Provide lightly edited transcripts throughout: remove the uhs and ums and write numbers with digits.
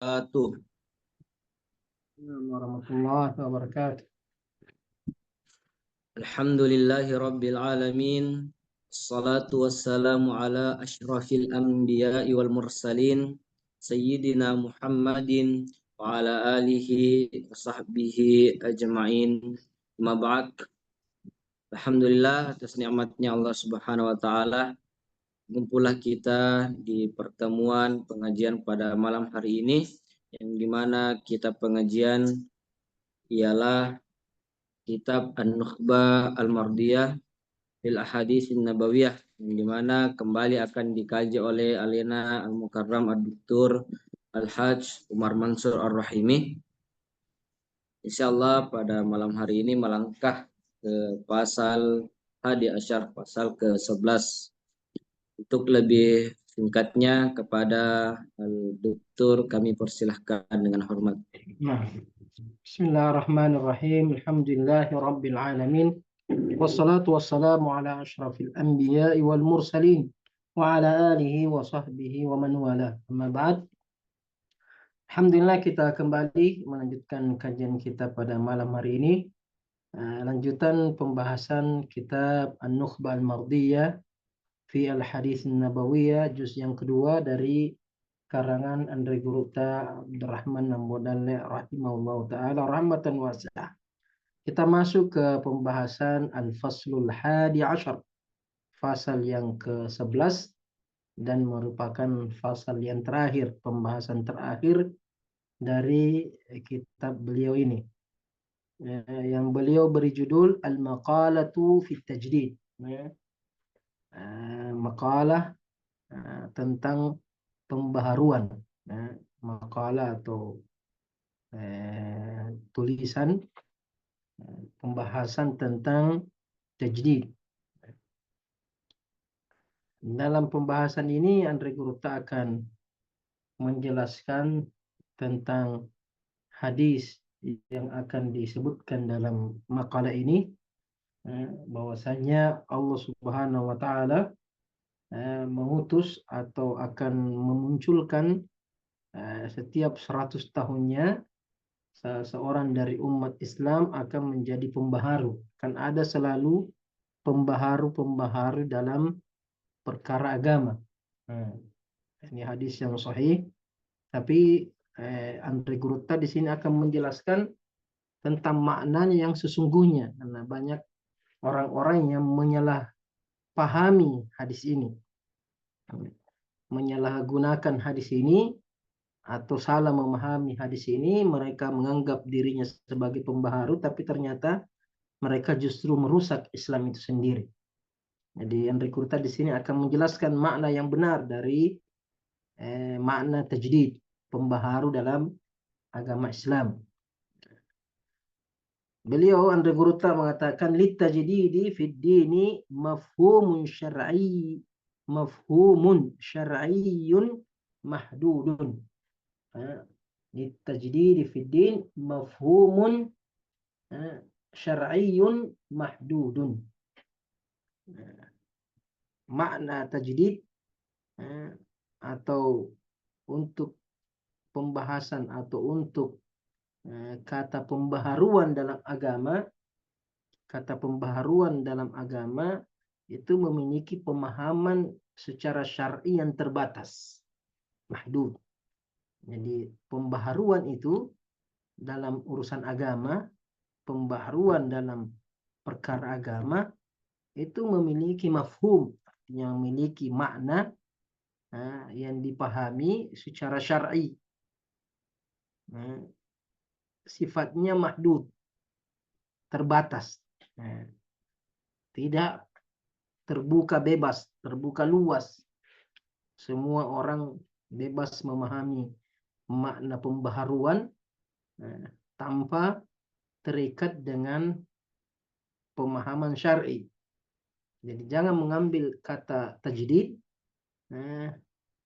wabarakatuh. Warahmatullahi wabarakatuh. Alhamdulillahi rabbil alamin. Assalatu wassalamu ala asyrafil anbiya'i wal mursalin. Sayyidina Muhammadin wa ala alihi wa sahbihi ajma'in. Ma ba'd. Alhamdulillah atas nikmatnya Allah Subhanahu wa taala. Kumpullah kita di pertemuan pengajian pada malam hari ini, yang dimana kita pengajian ialah kitab An-Nukhbah Al-Mardiyah fil Ahaditsin Nabawiyah, yang dimana kembali akan dikaji oleh Alena Al-Mukarram Ad-Doktor Al-Hajj Umar Mansur Ar-Rahimi. Insyaallah pada malam hari ini melangkah ke pasal Hadi Asyar, pasal ke-11. Untuk lebih singkatnya kepada Al-Doktor kami persilahkan dengan hormat. Nah, Bismillahirrahmanirrahim. Alhamdulillahi rabbil alamin. Wassalatu wassalamu ala asyrafil anbiya'i wal mursalin wa ala alihi wa sahbihi wa man wala. Amma ba'd. Alhamdulillah kita kembali melanjutkan kajian kita pada malam hari ini. Lanjutan pembahasan kitab An-Nukhbah Al-Mardiyah fi Al-Hadits Nabawiyah, juz yang kedua dari karangan Andre Guruta Abdurrahman Nambodale rahimahullah ta'ala rahmatan wasi'ah. Kita masuk ke pembahasan Al-Faslul Hadi Ashar, fasal yang ke-11, dan merupakan fasal yang terakhir, pembahasan terakhir dari kitab beliau ini, yang beliau beri judul Al-Maqalatu fi Tajdid, makalah tentang pembaharuan, makalah atau tulisan pembahasan tentang tajdid. Dalam pembahasan ini Andre Guruta akan menjelaskan tentang hadis yang akan disebutkan dalam makalah ini, bahwasanya Allah Subhanahu wa taala mengutus atau akan memunculkan setiap 100 tahunnya seorang dari umat Islam akan menjadi pembaharu. Kan ada selalu pembaharu-pembaharu dalam perkara agama. Ini hadis yang sahih. Tapi Andre Guruta di sini akan menjelaskan tentang maknanya yang sesungguhnya, karena banyak orang-orang yang menyalahpahami hadis ini, menyalahgunakan hadis ini, atau salah memahami hadis ini. Mereka menganggap dirinya sebagai pembaharu, tapi ternyata mereka justru merusak Islam itu sendiri. Jadi Andre Kurta di sini akan menjelaskan makna yang benar dari makna tajdid, pembaharu dalam agama Islam. Beliau Andre Kurta mengatakan litajdidi fid dini mafhumun syar'iyyun mahdudun. Litajdidi fid din mafhumun syar'iyyun mahdudun. Makna tajdid atau untuk pembahasan atau untuk kata pembaharuan dalam agama, itu memiliki pemahaman secara syar'i yang terbatas, mahdud. Jadi pembaharuan itu dalam urusan agama, pembaharuan dalam perkara agama itu memiliki mafhum, yang memiliki makna yang dipahami secara syar'i, sifatnya mahdud, terbatas, tidak terbuka bebas, terbuka luas. Semua orang bebas memahami makna pembaharuan tanpa terikat dengan pemahaman syar'i. Jadi jangan mengambil kata tajdid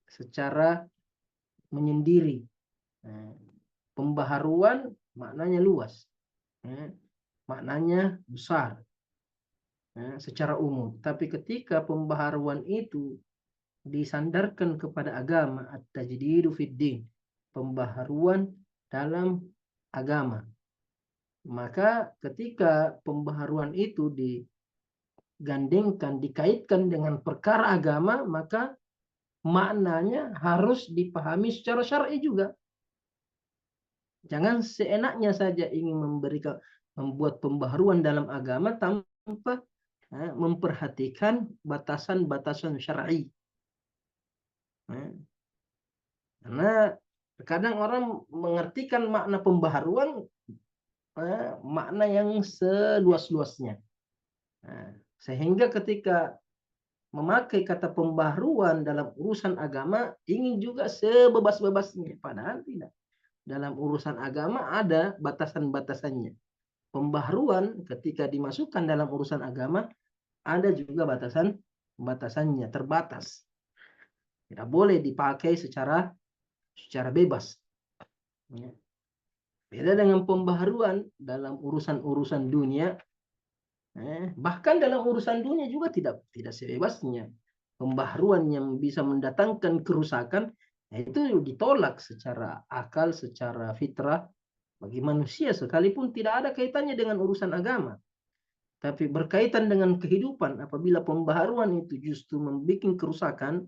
secara menyendiri. Pembaharuan maknanya luas, maknanya besar secara umum. Tapi ketika pembaharuan itu disandarkan kepada agama, at-tajdidu fid din, pembaharuan dalam agama. Maka ketika pembaharuan itu digandengkan, dikaitkan dengan perkara agama, maka maknanya harus dipahami secara syar'i juga. Jangan seenaknya saja ingin membuat pembaharuan dalam agama tanpa memperhatikan batasan-batasan syar'i. Karena terkadang orang mengartikan makna pembaharuan makna yang seluas-luasnya. Sehingga ketika memakai kata pembaharuan dalam urusan agama ingin juga sebebas-bebasnya, padahal tidak. Dalam urusan agama ada batasan-batasannya. Pembaharuan ketika dimasukkan dalam urusan agama ada juga batasannya, terbatas. Tidak boleh dipakai secara bebas. Beda dengan pembaharuan dalam urusan-urusan dunia. Bahkan dalam urusan dunia juga tidak sebebasnya. Pembaharuan yang bisa mendatangkan kerusakan itu ditolak secara akal, secara fitrah bagi manusia, sekalipun tidak ada kaitannya dengan urusan agama. Tapi berkaitan dengan kehidupan, apabila pembaharuan itu justru membuat kerusakan,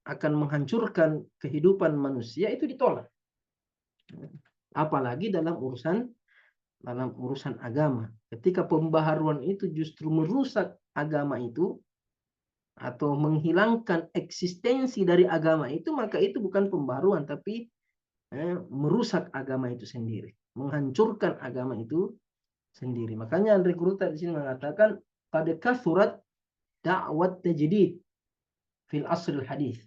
akan menghancurkan kehidupan manusia, itu ditolak. Apalagi dalam urusan agama. Ketika pembaharuan itu justru merusak agama itu, atau menghilangkan eksistensi dari agama itu, maka itu bukan pembaharuan, tapi merusak agama itu sendiri, menghancurkan agama itu sendiri. Makanya Andre Gruta di sini mengatakan pada kasurat da'wat tajdid fil asril hadis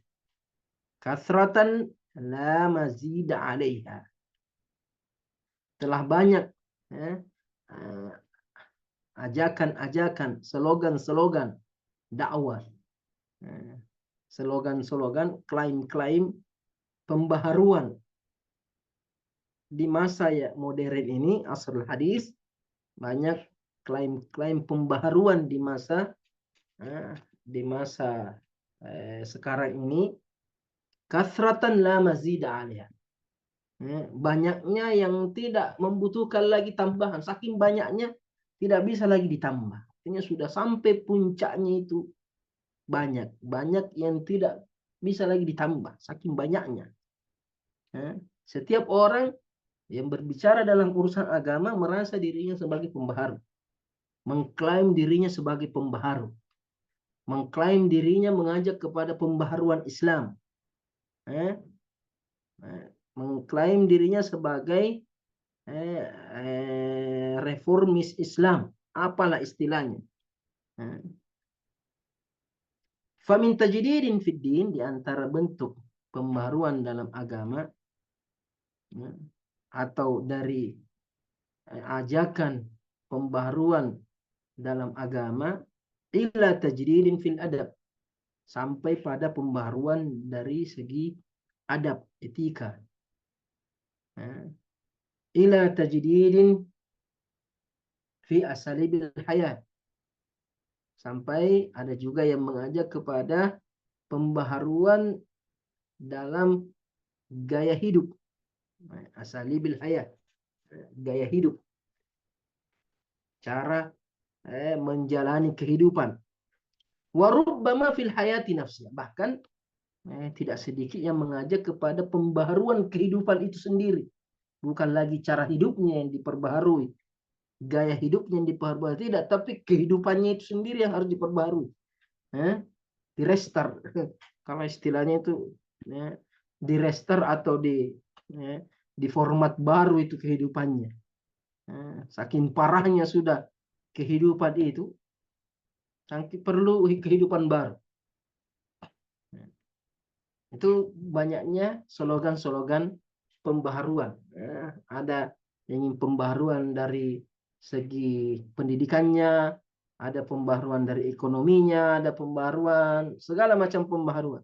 kasratan la mazida 'alaiha. Telah banyak ajakan-ajakan, slogan-slogan dakwah, slogan-slogan, klaim-klaim pembaharuan di masa modern ini, asrul hadis. Banyak klaim-klaim pembaharuan di masa sekarang ini, kasratan la mazida 'alaiha. Banyaknya yang tidak membutuhkan lagi tambahan, saking banyaknya tidak bisa lagi ditambah. Artinya sudah sampai puncaknya itu banyak yang tidak bisa lagi ditambah, saking banyaknya. Setiap orang yang berbicara dalam urusan agama merasa dirinya sebagai pembaharu, mengklaim dirinya sebagai pembaharu, mengklaim dirinya mengajak kepada pembaharuan Islam, mengklaim dirinya sebagai reformis Islam, apalah istilahnya. Famin tajdidin fid din, di antara bentuk pembaharuan dalam agama atau dari ajakan pembaharuan dalam agama, illa tajdidin fil adab, sampai pada pembaharuan dari segi adab, etika. Ila tajdidin fi asalibil hayat, sampai ada juga yang mengajak kepada pembaharuan dalam gaya hidup, asalibil hayat, gaya hidup, cara menjalani kehidupan. Warubbama fil hayati nafsiyah, bahkan tidak sedikit yang mengajak kepada pembaharuan kehidupan itu sendiri. Bukan lagi cara hidupnya yang diperbaharui, gaya hidupnya yang diperbaharui, tidak, tapi kehidupannya itu sendiri yang harus diperbaharui, di restart kalau istilahnya itu, di restart atau di format baru itu kehidupannya. Saking parahnya sudah kehidupan itu, saking perlu kehidupan baru. Itu banyaknya slogan-slogan pembaharuan. Ada yang ingin pembaharuan dari segi pendidikannya, ada pembaharuan dari ekonominya, ada pembaharuan, segala macam pembaharuan.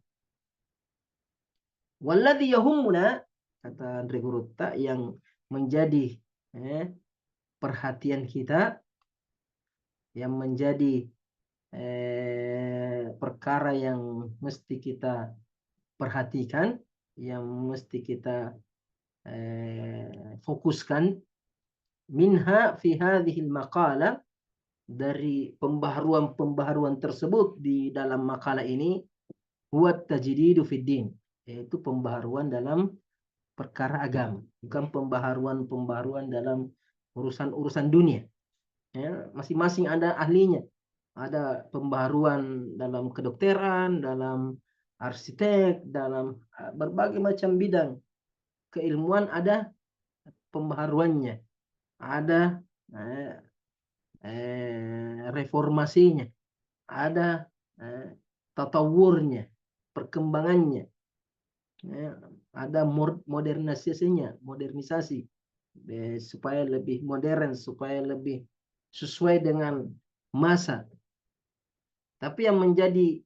Walladhi yahummuna, kata Andre Gurutta, yang menjadi perhatian kita, yang menjadi perkara yang mesti kita perhatikan, yang mesti kita fokuskan minha fi hadhil maqalah, dari pembaharuan-pembaharuan tersebut di dalam makalah ini, huwa tajdidu fid din, yaitu pembaharuan dalam perkara agama, bukan pembaharuan-pembaharuan dalam urusan-urusan dunia. Ya, masing-masing ada ahlinya. Ada pembaharuan dalam kedokteran, dalam arsitek, dalam berbagai macam bidang keilmuan ada pembaharuannya, ada reformasinya, ada tatawurnya, perkembangannya, ada modernisasi supaya lebih modern, supaya lebih sesuai dengan masa. Tapi yang menjadi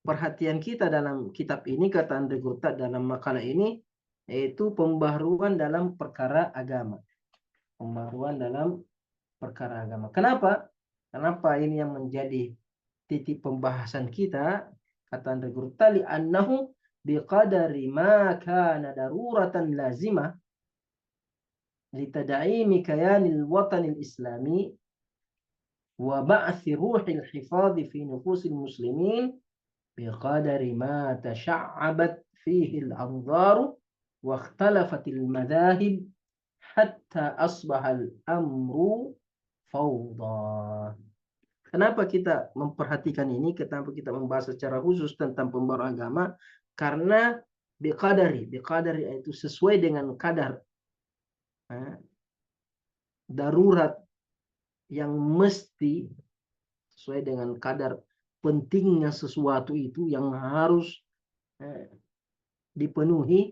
perhatian kita dalam kitab ini, kata Andre Gurtat dalam makalah ini, yaitu pembaharuan dalam perkara agama. Pembaharuan dalam perkara agama. Kenapa? Kenapa ini yang menjadi titik pembahasan kita? Kata Andre Gurtat, li'annahu biqadari ma kana daruratan lazimah litada'imi kayanil watanil islami wa ba'thi ruhil hifadhi fi nufusil muslimin بقدر ما تشعبت فيه الأنظار واختلفت المذاهب حتى أصبح الأمر فوضى. Kenapa kita memperhatikan ini? Kenapa kita membahas secara khusus tentang pembaharuan agama? Karena biqadari itu sesuai dengan kadar darurat yang mesti, sesuai dengan kadar pentingnya sesuatu itu yang harus dipenuhi,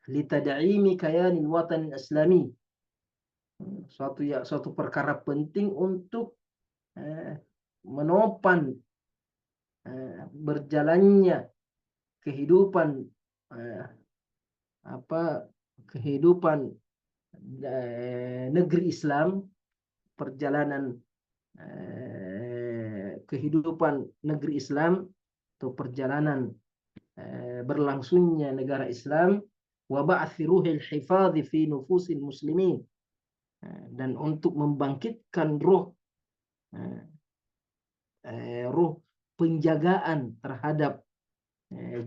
litad'imi kayanil watan islami, suatu perkara penting untuk menopang berjalannya kehidupan kehidupan negeri Islam, perjalanan kehidupan negeri Islam atau perjalanan berlangsungnya negara Islam, wa ba'thi ruhil hifadhi fi nufusil muslimin, dan untuk membangkitkan ruh penjagaan terhadap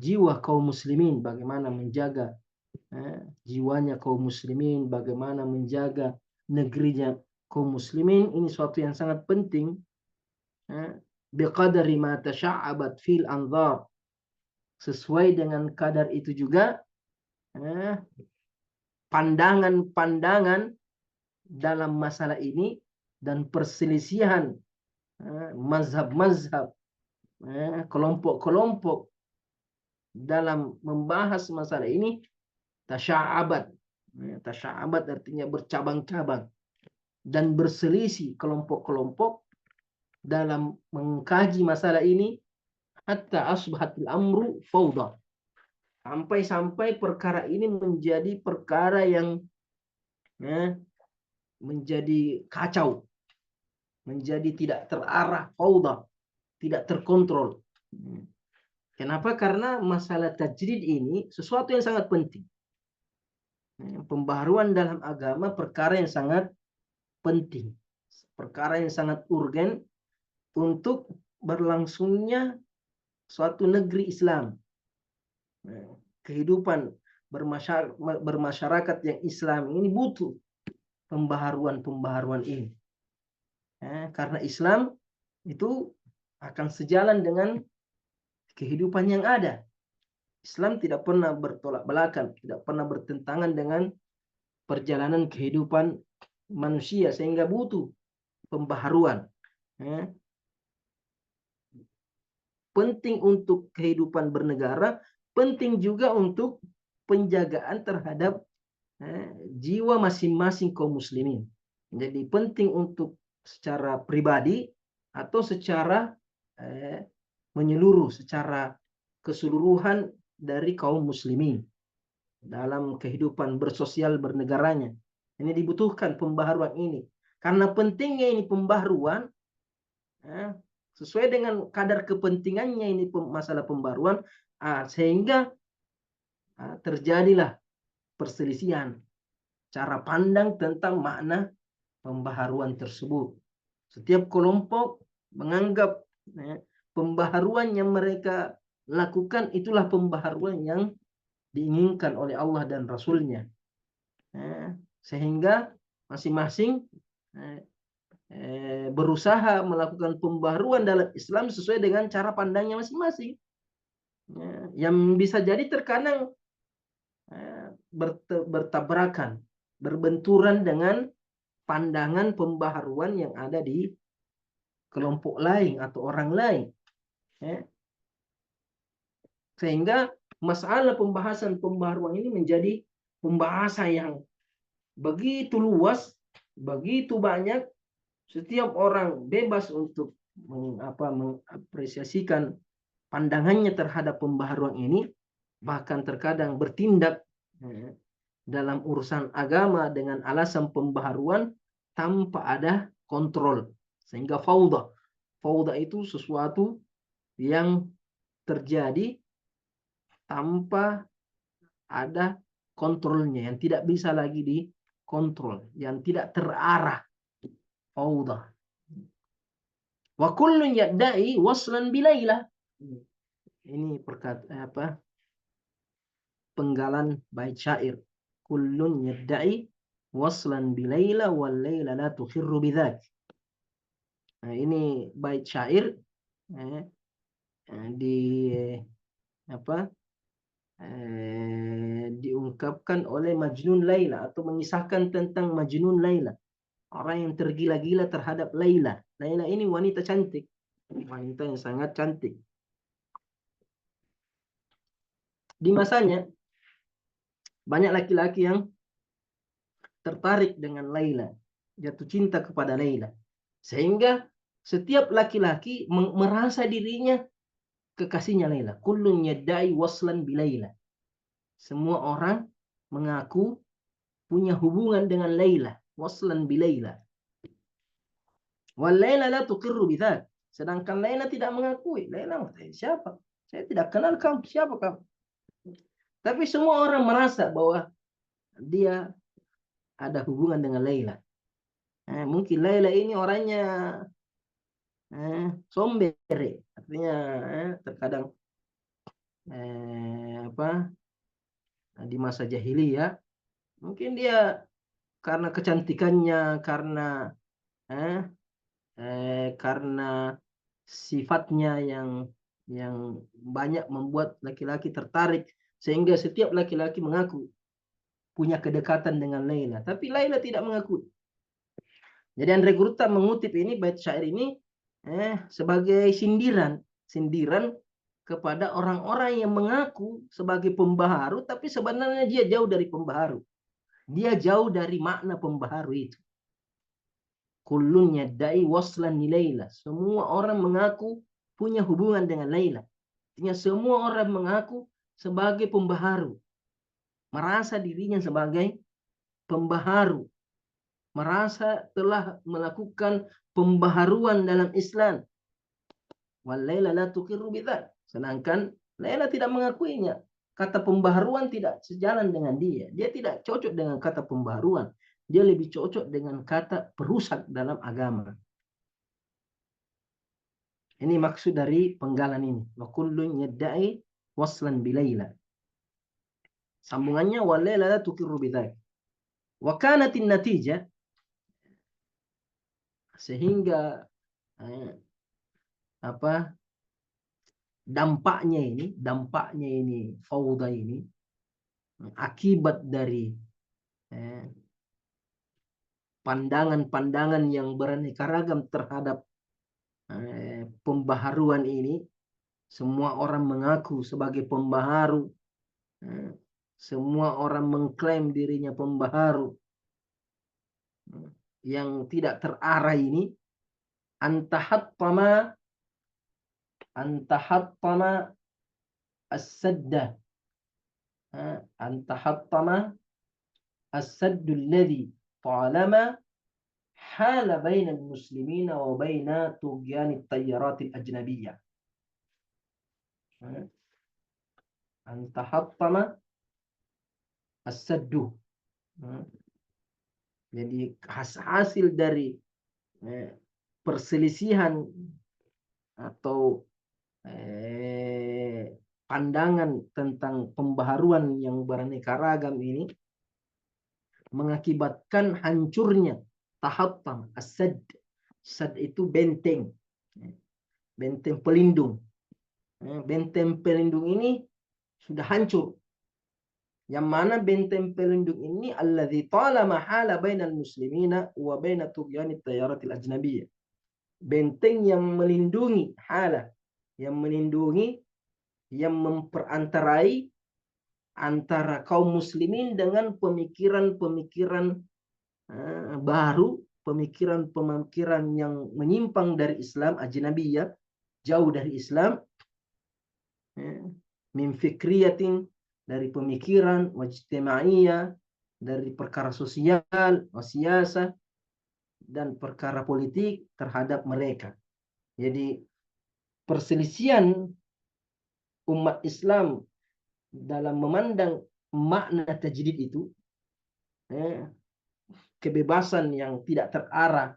jiwa kaum muslimin, bagaimana menjaga jiwanya kaum muslimin, bagaimana menjaga negerinya kaum muslimin. Ini suatu yang sangat penting. Biqadari ma tasha'abat fil anzar, sesuai dengan kadar itu juga pandangan-pandangan dalam masalah ini dan perselisihan mazhab-mazhab, kelompok-kelompok dalam membahas masalah ini. Tasya'abat artinya bercabang-cabang dan berselisih kelompok-kelompok dalam mengkaji masalah ini, hatta asbahatil amru fawda, sampai perkara ini menjadi perkara yang menjadi kacau, menjadi tidak terarah, fawda, tidak terkontrol. Kenapa? Karena masalah tajdid ini sesuatu yang sangat penting. Pembaharuan dalam agama perkara yang sangat penting, perkara yang sangat urgen untuk berlangsungnya suatu negeri Islam, kehidupan bermasyarakat yang Islam ini butuh pembaharuan ini, karena Islam itu akan sejalan dengan kehidupan yang ada. Islam tidak pernah bertolak belakang, tidak pernah bertentangan dengan perjalanan kehidupan manusia, sehingga butuh pembaharuan. Penting untuk kehidupan bernegara, penting juga untuk penjagaan terhadap jiwa masing-masing kaum muslimin. Jadi penting untuk secara pribadi atau secara menyeluruh, secara keseluruhan dari kaum muslimin dalam kehidupan bersosial bernegaranya. Ini dibutuhkan pembaharuan ini. Karena pentingnya ini pembaharuan, sesuai dengan kadar kepentingannya ini masalah pembaharuan, sehingga terjadilah perselisihan cara pandang tentang makna pembaharuan tersebut. Setiap kelompok menganggap pembaharuan yang mereka lakukan itulah pembaharuan yang diinginkan oleh Allah dan Rasul-Nya. Sehingga masing-masing berusaha melakukan pembaharuan dalam Islam sesuai dengan cara pandangnya masing-masing. Yang bisa jadi terkadang bertabrakan, berbenturan dengan pandangan pembaharuan yang ada di kelompok lain atau orang lain. Sehingga masalah pembahasan pembaharuan ini menjadi pembahasan yang begitu luas, begitu banyak. Setiap orang bebas untuk mengapresiasikan pandangannya terhadap pembaharuan ini, bahkan terkadang bertindak dalam urusan agama dengan alasan pembaharuan tanpa ada kontrol, sehingga fauda. Fauda itu sesuatu yang terjadi tanpa ada kontrolnya, yang tidak bisa lagi dikontrol, yang tidak terarah. Fauda. Wa kullun yadda'i waslan bilailah. Ini penggalan bait syair. Kullun yadda'i waslan bilaila wal laila la tukhirru bidzak. Nah, ini bait syair diungkapkan oleh Majnun Laila atau mengisahkan tentang Majnun Laila, orang yang tergila-gila terhadap Laila. Laila ini wanita cantik, wanita yang sangat cantik. Di masanya banyak laki-laki yang tertarik dengan Laila, jatuh cinta kepada Laila, sehingga setiap laki-laki merasa dirinya kekasihnya Laila. Kullun yadda'i waslan bi Laila. Semua orang mengaku punya hubungan dengan Laila, waslan bi Laila. Wal Laila la tuqirru bidzak. Sedangkan Laila tidak mengakui. Laila siapa? Saya tidak kenal kamu, siapa kamu? Tapi semua orang merasa bahwa dia ada hubungan dengan Laila. Mungkin Laila ini orangnya sombere, artinya terkadang di masa jahiliyah mungkin dia karena kecantikannya, karena sifatnya yang banyak membuat laki-laki tertarik, sehingga setiap laki-laki mengaku punya kedekatan dengan Laila, tapi Laila tidak mengakui. Jadi Andre Gurta mengutip ini bait syair ini sebagai sindiran kepada orang-orang yang mengaku sebagai pembaharu, tapi sebenarnya dia jauh dari pembaharu. Dia jauh dari makna pembaharu itu. Kullun yadda'i waslan ni Laila. Semua orang mengaku punya hubungan dengan Laila. Artinya semua orang mengaku sebagai pembaharu. Merasa dirinya sebagai pembaharu. Merasa telah melakukan pembaharuan dalam Islam. Wal Laila la tuqirru bidzak. Sedangkan Laila tidak mengakuinya. Kata pembaharuan tidak sejalan dengan dia. Dia tidak cocok dengan kata pembaharuan. Dia lebih cocok dengan kata perusak dalam agama. Ini maksud dari penggalan ini. Wa kullun yadda'i waslan bi Laila. Sambungannya wa Laila la tuqirru bidzak. Wa kanatin natijah, sehingga dampaknya ini fauda ini akibat dari pandangan-pandangan yang beraneka ragam terhadap pembaharuan ini. Semua orang mengaku sebagai pembaharu, semua orang mengklaim dirinya pembaharu yang tidak terarah ini. Antahattama as-sadda, antahattama as-saddu alladhi talama hala baina al-muslimina wa baina tughyan at-tayyarat al-ajnabiyyah. Antahattama as-saddu, Jadi hasil dari perselisihan atau pandangan tentang pembaharuan yang beraneka ragam ini mengakibatkan hancurnya tahattam as-sad. Sad itu benteng, benteng pelindung. Benteng pelindung ini sudah hancur. Yang mana benteng pelindung ini alladzi talama hala bainal muslimina wa baina tughyanit tayaratil ajnabiyyah. Benteng yang melindungi hala, yang melindungi, yang memperantarai antara kaum muslimin dengan pemikiran-pemikiran baru, pemikiran-pemikiran yang menyimpang dari Islam, ajnabiyah, jauh dari Islam, min fikriyatin, dari pemikiran, wajtimaiyah, dari perkara sosial, wasiasa, dan perkara politik terhadap mereka. Jadi perselisihan umat Islam dalam memandang makna tajdid itu, kebebasan yang tidak terarah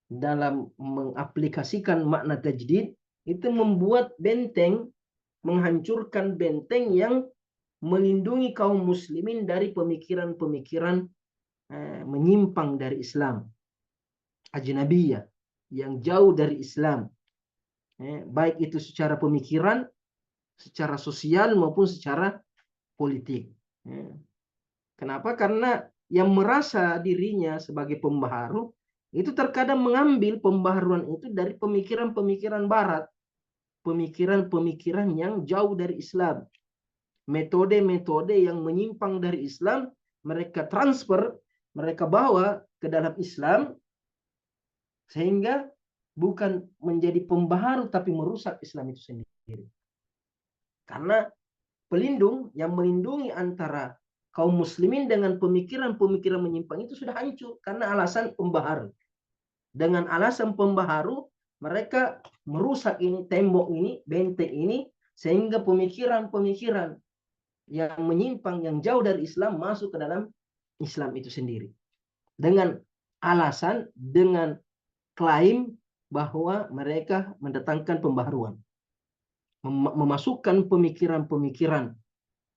dalam mengaplikasikan makna tajdid, itu membuat benteng, menghancurkan benteng yang melindungi kaum muslimin dari pemikiran-pemikiran menyimpang dari Islam, ajnabiyah, yang jauh dari Islam, baik itu secara pemikiran, secara sosial maupun secara politik. Kenapa? Karena yang merasa dirinya sebagai pembaharu itu terkadang mengambil pembaharuan itu dari pemikiran-pemikiran barat, pemikiran-pemikiran yang jauh dari Islam, metode-metode yang menyimpang dari Islam, mereka transfer, mereka bawa ke dalam Islam, sehingga bukan menjadi pembaharu tapi merusak Islam itu sendiri. Karena pelindung yang melindungi antara kaum muslimin dengan pemikiran-pemikiran menyimpang itu sudah hancur karena alasan pembaharu. Dengan alasan pembaharu, mereka merusak ini, tembok ini, benteng ini, sehingga pemikiran-pemikiran yang menyimpang, yang jauh dari Islam masuk ke dalam Islam itu sendiri. Dengan alasan, dengan klaim bahwa mereka mendatangkan pembaharuan. Memasukkan pemikiran-pemikiran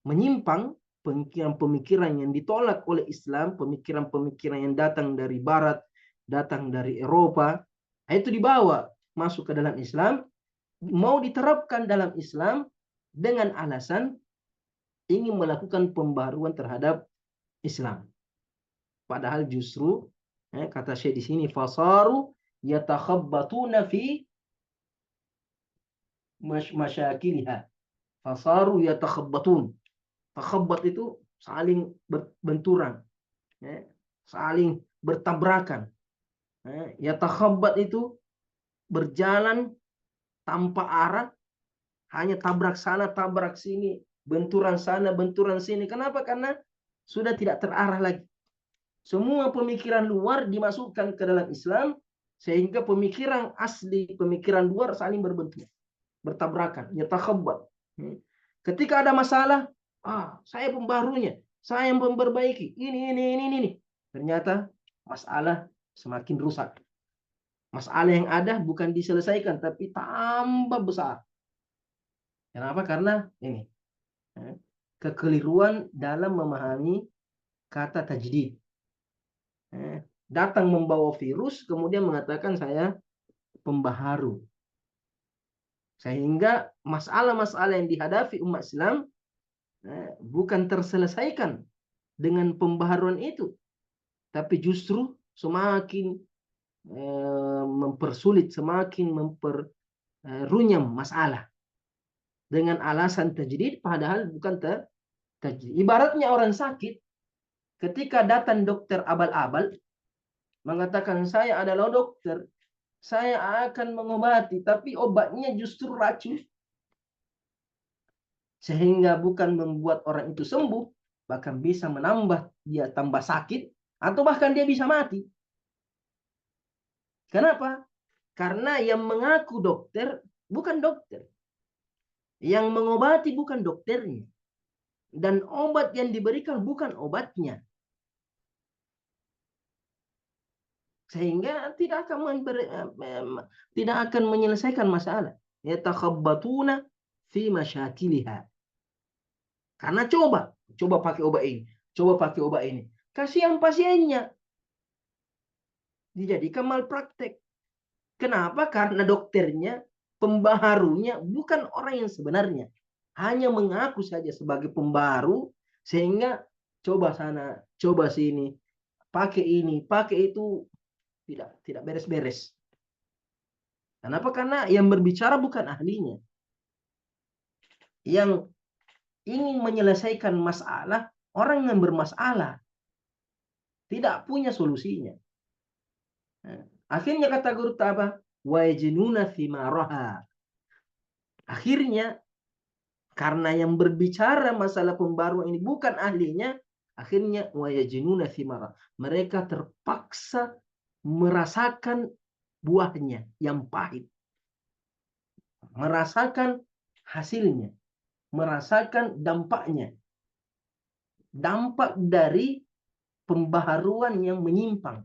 menyimpang, pemikiran-pemikiran yang ditolak oleh Islam, pemikiran-pemikiran yang datang dari Barat, datang dari Eropa, itu dibawa masuk ke dalam Islam, mau diterapkan dalam Islam dengan alasan ingin melakukan pembaruan terhadap Islam. Padahal justru kata Syekh di sini, fasaru yatakhabbatuna fi masyakilha. Fasaru yatakhabbatun. Takhabbat itu saling berbenturan, saling bertabrakan. Yatakhabbat itu berjalan tanpa arah, hanya tabrak sana, tabrak sini, benturan sana, benturan sini. Kenapa? Karena sudah tidak terarah lagi. Semua pemikiran luar dimasukkan ke dalam Islam, sehingga pemikiran asli, pemikiran luar saling berbenturan, bertabrakan. Yatakhabbat. Ketika ada masalah, saya pembarunya, saya yang memperbaiki, ini. Ternyata masalah semakin rusak. Masalah yang ada bukan diselesaikan, tapi tambah besar. Kenapa? Karena ini kekeliruan dalam memahami kata tajdid. Datang membawa virus, kemudian mengatakan saya pembaharu. Sehingga masalah-masalah yang dihadapi umat Islam bukan terselesaikan dengan pembaharuan itu, tapi justru semakin mempersulit, semakin memperrunyam masalah dengan alasan tajdid, padahal bukan tajdid. Ibaratnya orang sakit, ketika datang dokter abal-abal mengatakan saya adalah dokter, saya akan mengobati, tapi obatnya justru racun, sehingga bukan membuat orang itu sembuh, bahkan bisa menambah dia tambah sakit, atau bahkan dia bisa mati. Kenapa? Karena yang mengaku dokter bukan dokter, yang mengobati bukan dokternya, dan obat yang diberikan bukan obatnya. sehingga tidak akan menyelesaikan masalah. Yatakhabbatuna fi masyakiliha. Karena coba pakai obat ini, coba pakai obat ini. Kasihan pasiennya, dijadikan malpraktek. Kenapa? Karena dokternya, pembaharunya bukan orang yang sebenarnya. Hanya mengaku saja sebagai pembaharu, sehingga coba sana, coba sini, pakai ini, pakai itu, tidak beres-beres. Kenapa? Karena yang berbicara bukan ahlinya. Yang ingin menyelesaikan masalah, orang yang bermasalah. Tidak punya solusinya. Akhirnya kata guru apa? Wajinuna thimaraha. Akhirnya, karena yang berbicara masalah pembaruan ini bukan ahlinya, akhirnya wajinuna thimaraha. Mereka terpaksa merasakan buahnya yang pahit. Merasakan hasilnya. Merasakan dampaknya. Dampak dari pembaharuan yang menyimpang.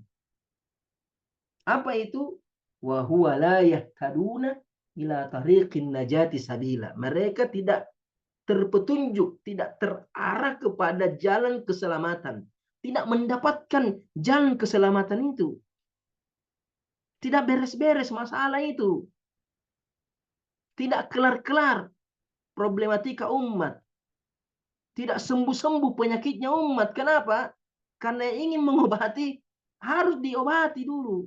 Apa itu? Wa huwa la yahtaduna ila tariqin najati sabila. Mereka tidak terpetunjuk, tidak terarah kepada jalan keselamatan. Tidak mendapatkan jalan keselamatan itu. Tidak beres-beres masalah itu. Tidak kelar-kelar problematika umat. Tidak sembuh-sembuh penyakitnya umat. Kenapa? Karena ingin mengobati, harus diobati dulu.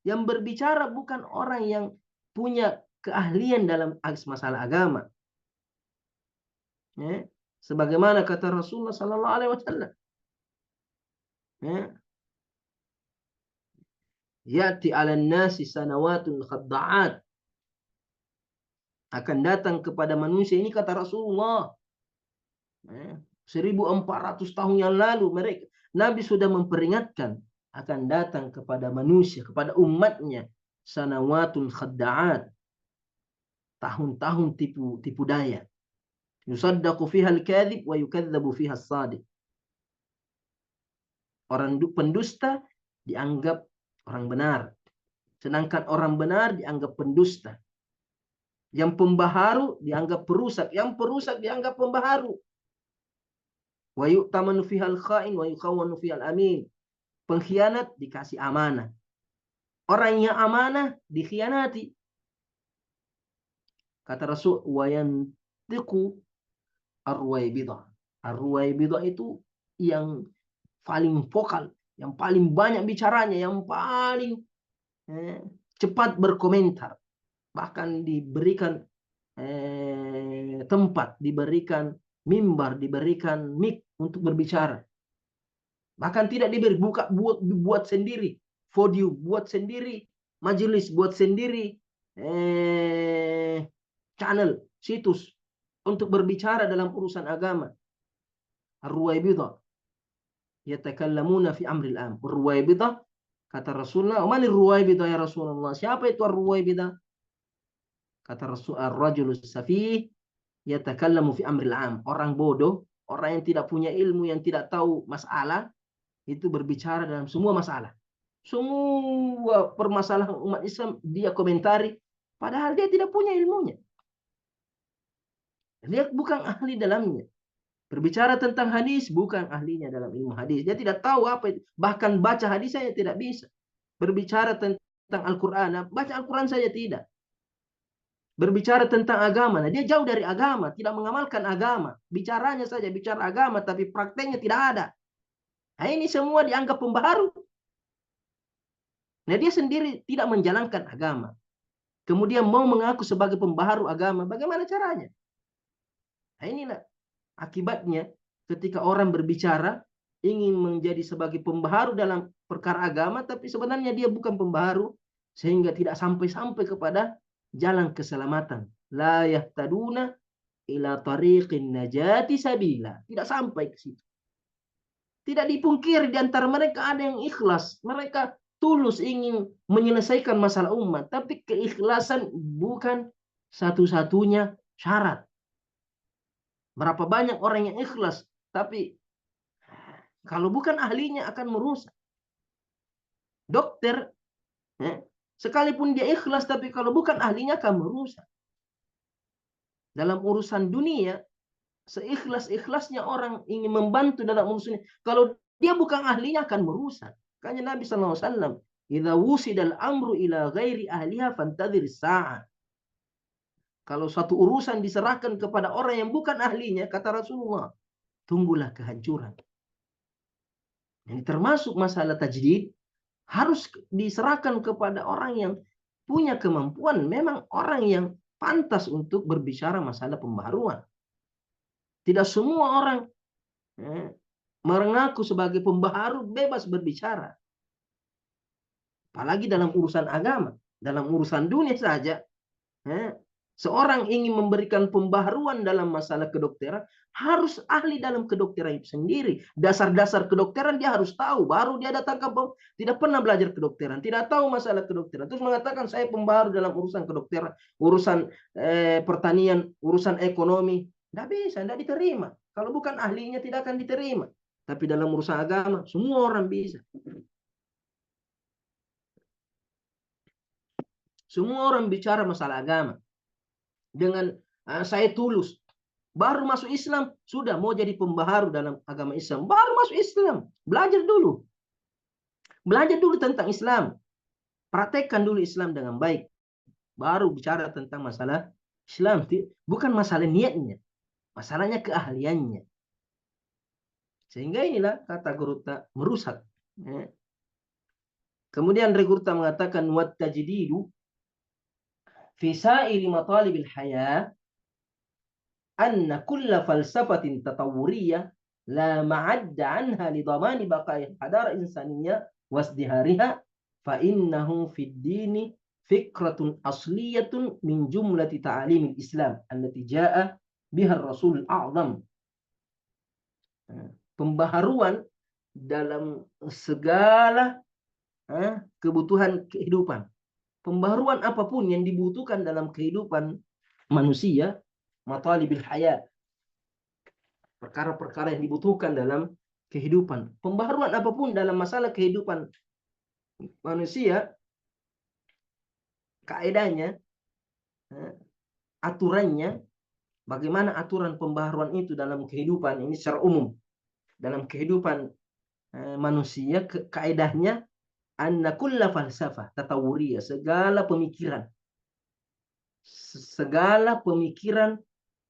Yang berbicara bukan orang yang punya keahlian dalam masalah agama. Ya. Sebagaimana kata Rasulullah Sallallahu Alaihi Wasallam. Ya. Yati ala nasi sanawatun khadda'at. Akan datang kepada manusia, ini kata Rasulullah. 1400 tahun yang lalu mereka Nabi sudah memperingatkan akan datang kepada manusia, kepada umatnya, sanawatun khadda'at, tahun-tahun tipu daya. Yusaddaqu fiha al-kadhib wa yukadzabu fiha as-sadiq. Orang pendusta dianggap orang benar, sedangkan orang benar dianggap pendusta. Yang pembaharu dianggap perusak, yang perusak dianggap pembaharu. Wa yu'tamanu fiha al-kha'in wa yukhawwanu fiha al-amin. Pengkhianat dikasih amanah. Orang yang amanah dikhianati. Kata Rasul, wa yantiqu ar-ruwaibidah. Ar-ruwaibidah itu yang paling vokal, yang paling banyak bicaranya, yang paling cepat berkomentar. Bahkan diberikan tempat, diberikan mimbar, diberikan mic untuk berbicara. Bahkan tidak diberi, buat sendiri, podium, buat sendiri, majelis, buat sendiri, channel, situs untuk berbicara dalam urusan agama. Ar-ruwaibidah yatakallamuna fi amril am. Ar-ruwaibidah, kata Rasulullah, "Man ar-ruwaibidah ya Rasulullah?" Siapa itu ar-ruwaibidah? Kata Rasul, ar-rajulus safih yatakallamu fi amril am. Orang bodoh, orang yang tidak punya ilmu, yang tidak tahu masalah, itu berbicara dalam semua masalah. Semua permasalahan umat Islam dia komentari, padahal dia tidak punya ilmunya. Dia bukan ahli dalamnya. Berbicara tentang hadis, bukan ahlinya dalam ilmu hadis. Dia tidak tahu apa itu. Bahkan baca hadis saya tidak bisa. Berbicara tentang Al-Quran, baca Al-Quran saja tidak. Berbicara tentang agama, nah dia jauh dari agama, tidak mengamalkan agama. Bicaranya saja bicara agama, tapi prakteknya tidak ada. Nah ini semua dianggap pembaharu. Nah dia sendiri tidak menjalankan agama. Kemudian mau mengaku sebagai pembaharu agama, bagaimana caranya? Nah inilah akibatnya ketika orang berbicara ingin menjadi sebagai pembaharu dalam perkara agama, tapi sebenarnya dia bukan pembaharu, sehingga tidak sampai-sampai kepada jalan keselamatan. La yahtaduna ila tariqin najati sabila. Tidak sampai ke situ. Tidak dipungkiri di antara mereka ada yang ikhlas. Mereka tulus ingin menyelesaikan masalah umat, tapi keikhlasan bukan satu-satunya syarat. Berapa banyak orang yang ikhlas, tapi kalau bukan ahlinya akan merusak. Dokter, sekalipun dia ikhlas, tapi kalau bukan ahlinya akan merusak. Dalam urusan dunia, seikhlas-ikhlasnya orang ingin membantu dalam urusan ini, kalau dia bukan ahlinya akan merusak. Makanya Nabi SAW, "Idza wusidal amru ila ghairi ahliha fantadhir sa'ah." Kalau satu urusan diserahkan kepada orang yang bukan ahlinya, kata Rasulullah, tunggulah kehancuran. Ini termasuk masalah tajdid, harus diserahkan kepada orang yang punya kemampuan, memang orang yang pantas untuk berbicara masalah pembaharuan. Tidak semua orang mengaku sebagai pembaharu bebas berbicara. Apalagi dalam urusan agama. Dalam urusan dunia saja, seorang ingin memberikan pembaharuan dalam masalah kedokteran, harus ahli dalam kedokteran itu sendiri. Dasar-dasar kedokteran dia harus tahu, baru dia datang ke, tidak pernah belajar kedokteran, tidak tahu masalah kedokteran, terus mengatakan saya pembaharu dalam urusan kedokteran, urusan pertanian, urusan ekonomi. Tidak bisa, tidak diterima. Kalau bukan ahlinya tidak akan diterima. Tapi dalam urusan agama, semua orang bisa. Semua orang bicara masalah agama dengan saya tulus. Baru masuk Islam, sudah mau jadi pembaharu dalam agama Islam. Baru masuk Islam, belajar dulu. Belajar dulu tentang Islam. Praktekkan dulu Islam dengan baik. Baru bicara tentang masalah Islam. Bukan masalah niatnya, masalahnya keahliannya. Sehingga inilah kata Gurutta merusak. Kemudian Gurutta mengatakan wat tajdidu fi sa'iri matalibil hayah anna kulla falsafatin tatawuriyah la ma'adda anha li dhamani baqa'i hadara insaniyah wasdihariha fa innahu fid dini fikratun asliyatun min jumlati ta'alimil Islam allati ja'a biha Rasul A'zam. Pembaharuan dalam segala kebutuhan kehidupan. Pembaharuan apapun yang dibutuhkan dalam kehidupan manusia, matalibil hayat, perkara-perkara yang dibutuhkan dalam kehidupan. Pembaharuan apapun dalam masalah kehidupan manusia, kaedahnya, aturannya, bagaimana aturan pembaharuan itu dalam kehidupan ini secara umum. Dalam kehidupan manusia, kaedahnya, anna kulla falsafah tatawuriyah, segala pemikiran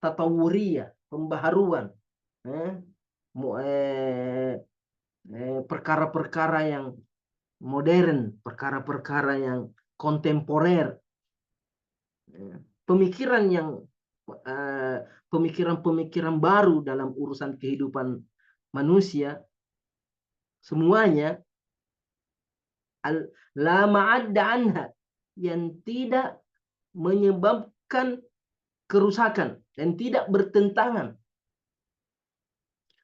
tatawuriyah, pembaharuan, perkara-perkara yang modern, perkara-perkara yang kontemporer, pemikiran baru dalam urusan kehidupan manusia, semuanya la ma'adda anha, yang tidak menyebabkan kerusakan dan tidak bertentangan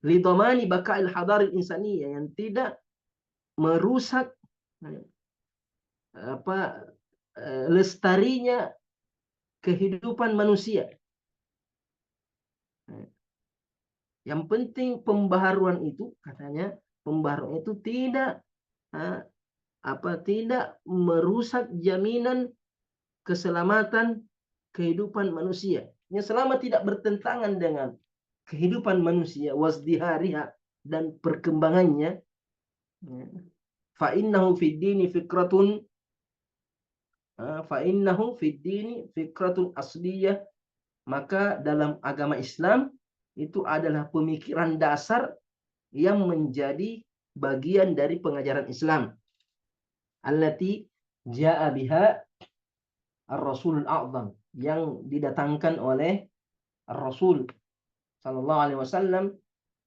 lidhamani baka'il hadaril insaniyah, yang tidak merusak lestarinya kehidupan manusia. Yang penting pembaharuan itu, katanya, pembaharuan itu tidak merusak jaminan keselamatan kehidupan manusia. Yang selama tidak bertentangan dengan kehidupan manusia, wasdihariha, dan perkembangannya, fa innahu fid dini fikratun asliyah, maka dalam agama Islam itu adalah pemikiran dasar yang menjadi bagian dari pengajaran Islam, allati ja'a biha ar-Rasul A'zam, yang didatangkan oleh Rasul sallallahu alaihi wasallam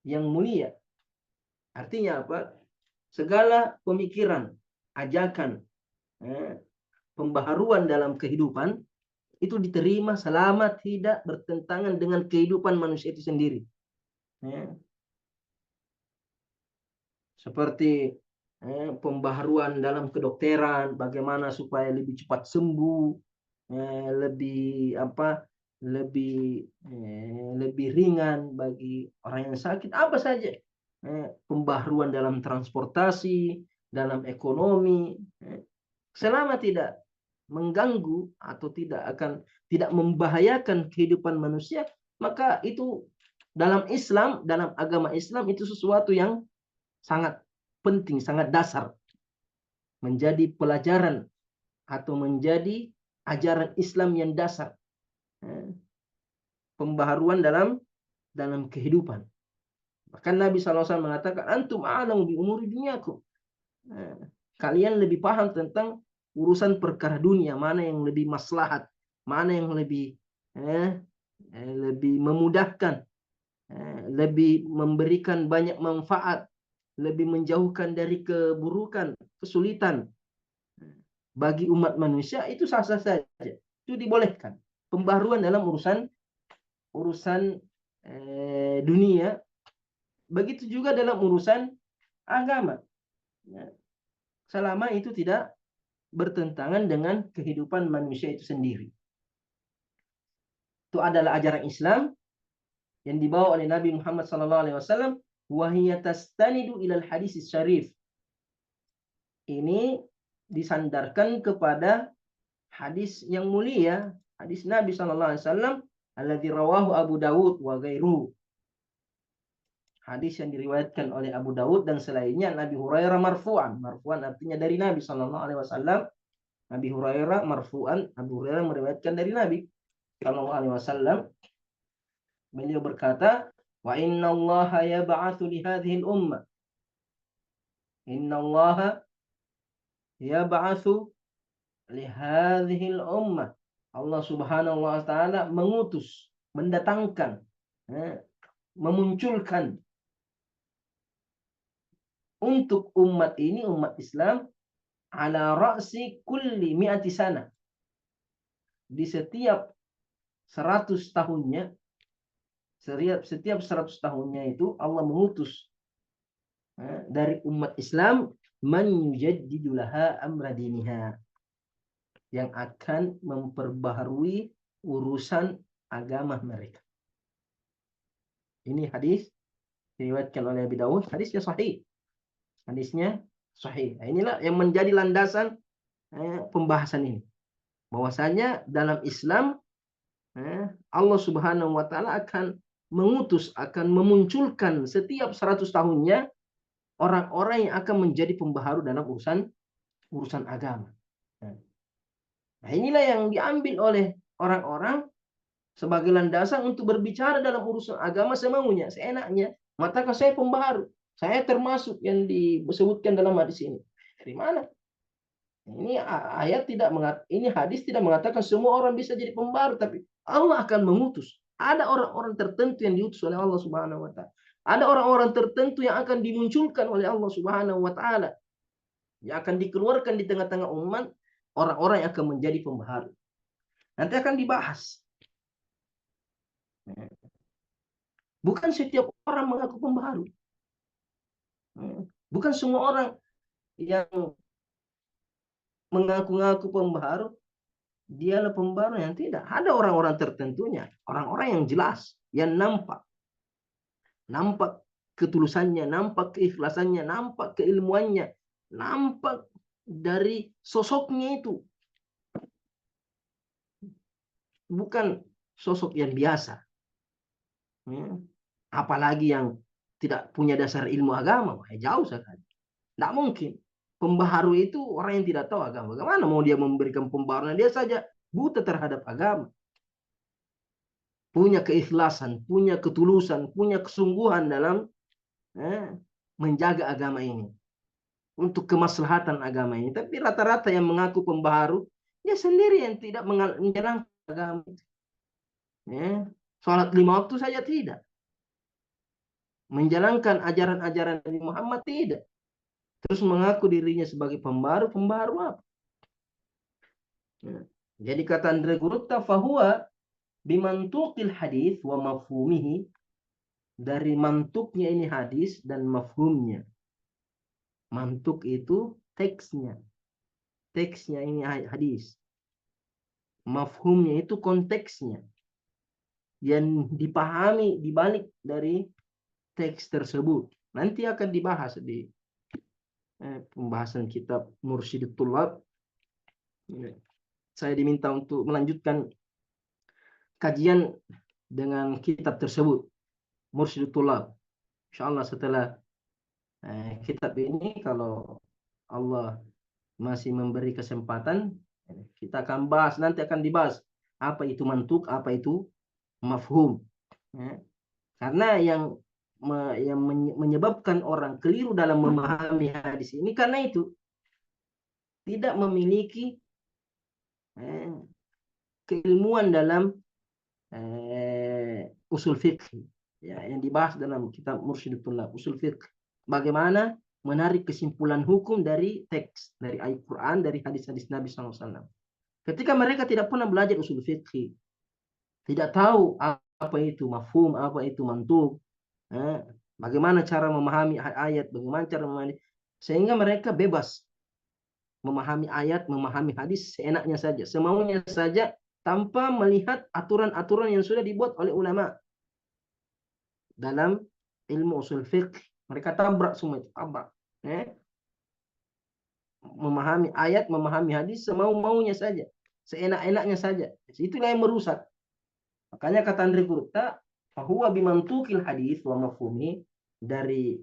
yang mulia. Artinya apa? Segala pemikiran, ajakan, pembaharuan dalam kehidupan itu diterima selama tidak bertentangan dengan kehidupan manusia itu sendiri. Seperti pembaharuan dalam kedokteran, bagaimana supaya lebih cepat sembuh, lebih ringan bagi orang yang sakit, apa saja. Pembaharuan dalam transportasi, dalam ekonomi, selama tidak mengganggu atau tidak membahayakan kehidupan manusia, maka itu dalam Islam, dalam agama Islam itu sesuatu yang sangat penting, sangat dasar, menjadi pelajaran atau menjadi ajaran Islam yang dasar, pembaharuan dalam kehidupan. Bahkan Nabi SAW mengatakan, antum a'lamu bi umuri dunyakum. Kalian lebih paham tentang urusan perkara dunia, mana yang lebih maslahat, mana yang lebih memudahkan, lebih memberikan banyak manfaat, lebih menjauhkan dari keburukan, kesulitan bagi umat manusia. Itu sah-sah saja, itu dibolehkan. Pembaharuan dalam urusan dunia, begitu juga dalam urusan agama, selama itu tidak bertentangan dengan kehidupan manusia itu sendiri. Itu adalah ajaran Islam yang dibawa oleh Nabi Muhammad SAW. Wahiyya tastanidu ilal hadis syarif. Ini disandarkan kepada hadis yang mulia, hadis Nabi SAW, alladzi rawahu Abu Dawud wa ghairuhu. Hadis yang diriwayatkan oleh Abu Dawud dan selainnya, Nabi Hurairah marfu'an. Marfu'an artinya dari Nabi SAW. Nabi Hurairah marfu'an, Abu Hurairah meriwayatkan dari Nabi SAW. Beliau berkata, wa inna allaha yab'atsu li hadhihi al-ummah. Inna allaha yab'atsu li hadhihi al-ummah. Allah Subhanahu wa taala mengutus, mendatangkan, memunculkan untuk umat ini, umat Islam, ala ra'si kulli mi'ati sana. Di setiap 100 tahunnya, setiap 100 tahunnya itu Allah mengutus dari umat Islam man yujaddidu laha amra diniha, yang akan memperbaharui urusan agama mereka. Ini hadis diriwayatkan oleh Abu Dawud, hadisnya sahih. Hadisnya sahih. Nah, inilah yang menjadi landasan pembahasan ini. Bahwasanya dalam Islam Allah Subhanahu wa taala akan mengutus, akan memunculkan setiap 100 tahunnya orang-orang yang akan menjadi pembaharu dalam urusan agama. Nah, inilah yang diambil oleh orang-orang sebagai landasan untuk berbicara dalam urusan agama semaunya, seenaknya. Maka saya pembaharu, saya termasuk yang disebutkan dalam hadis ini. Dari mana? Ini ayat tidak ini hadis tidak mengatakan semua orang bisa jadi pembaharu, tapi Allah akan mengutus. Ada orang-orang tertentu yang diutus oleh Allah Subhanahu wa taala. Ada orang-orang tertentu yang akan dimunculkan oleh Allah Subhanahu wa taala, yang akan dikeluarkan di tengah-tengah umat, orang-orang yang akan menjadi pembaharu. Nanti akan dibahas. Bukan setiap orang mengaku pembaharu. Bukan semua orang yang mengaku-ngaku pembaharu dialah pembaharu. Yang tidak. Ada orang-orang tertentunya, orang-orang yang jelas, yang nampak ketulusannya, nampak keikhlasannya, nampak keilmuannya, nampak dari sosoknya itu. Bukan sosok yang biasa. Apalagi yang tidak punya dasar ilmu agama, jauh sekali. Tidak mungkin. Pembaharu itu orang yang tidak tahu agama. Bagaimana mau dia memberikan pembaharuan? Dia saja buta terhadap agama. Punya keikhlasan, punya ketulusan, punya kesungguhan dalam menjaga agama ini. Untuk kemaslahatan agama ini. Tapi rata-rata yang mengaku pembaharu, dia sendiri yang tidak menjalankan agama. Sholat 5 waktu saja tidak. Menjalankan ajaran-ajaran Nabi Muhammad tidak. Terus mengaku dirinya sebagai pembaharu apa? Jadi kata Andre Gurutta, fahuwa bimantuqil hadis wa mafhumihi, dari mantuknya ini hadis dan mafhumnya. Mantuk itu teksnya. Teksnya ini hadis. Mafhumnya itu konteksnya. Yang dipahami dibalik dari teks tersebut. Nanti akan dibahas pembahasan kitab Mursyidut Thullab. Saya diminta untuk melanjutkan kajian dengan kitab tersebut, Mursyidut Thullab. Insyaallah setelah kitab ini, kalau Allah masih memberi kesempatan, kita akan bahas, nanti akan dibahas apa itu mantuk, apa itu mafhum. Karena yang menyebabkan orang keliru dalam memahami hadis ini karena itu tidak memiliki keilmuan dalam usul fiqh, ya, yang dibahas dalam kitab Mursyidut Thullab, usul fiqh. Bagaimana menarik kesimpulan hukum dari teks, dari ayat Quran, dari hadis-hadis Nabi SAW. Ketika mereka tidak pernah belajar usul fiqh, tidak tahu apa itu mafhum, apa itu mantuk, bagaimana cara memahami ayat, bagaimana cara memahami, sehingga mereka bebas memahami ayat, memahami hadis seenaknya saja, semaunya saja, tanpa melihat aturan-aturan yang sudah dibuat oleh ulama dalam ilmu usul fiqh. Mereka tabrak semua itu, tabrak. Memahami ayat, memahami hadis semau-maunya saja, seenak-enaknya saja. Itulah yang merusak. Makanya kata Andre Gurta, fahuwa bimantukil hadis wa mafhumi, dari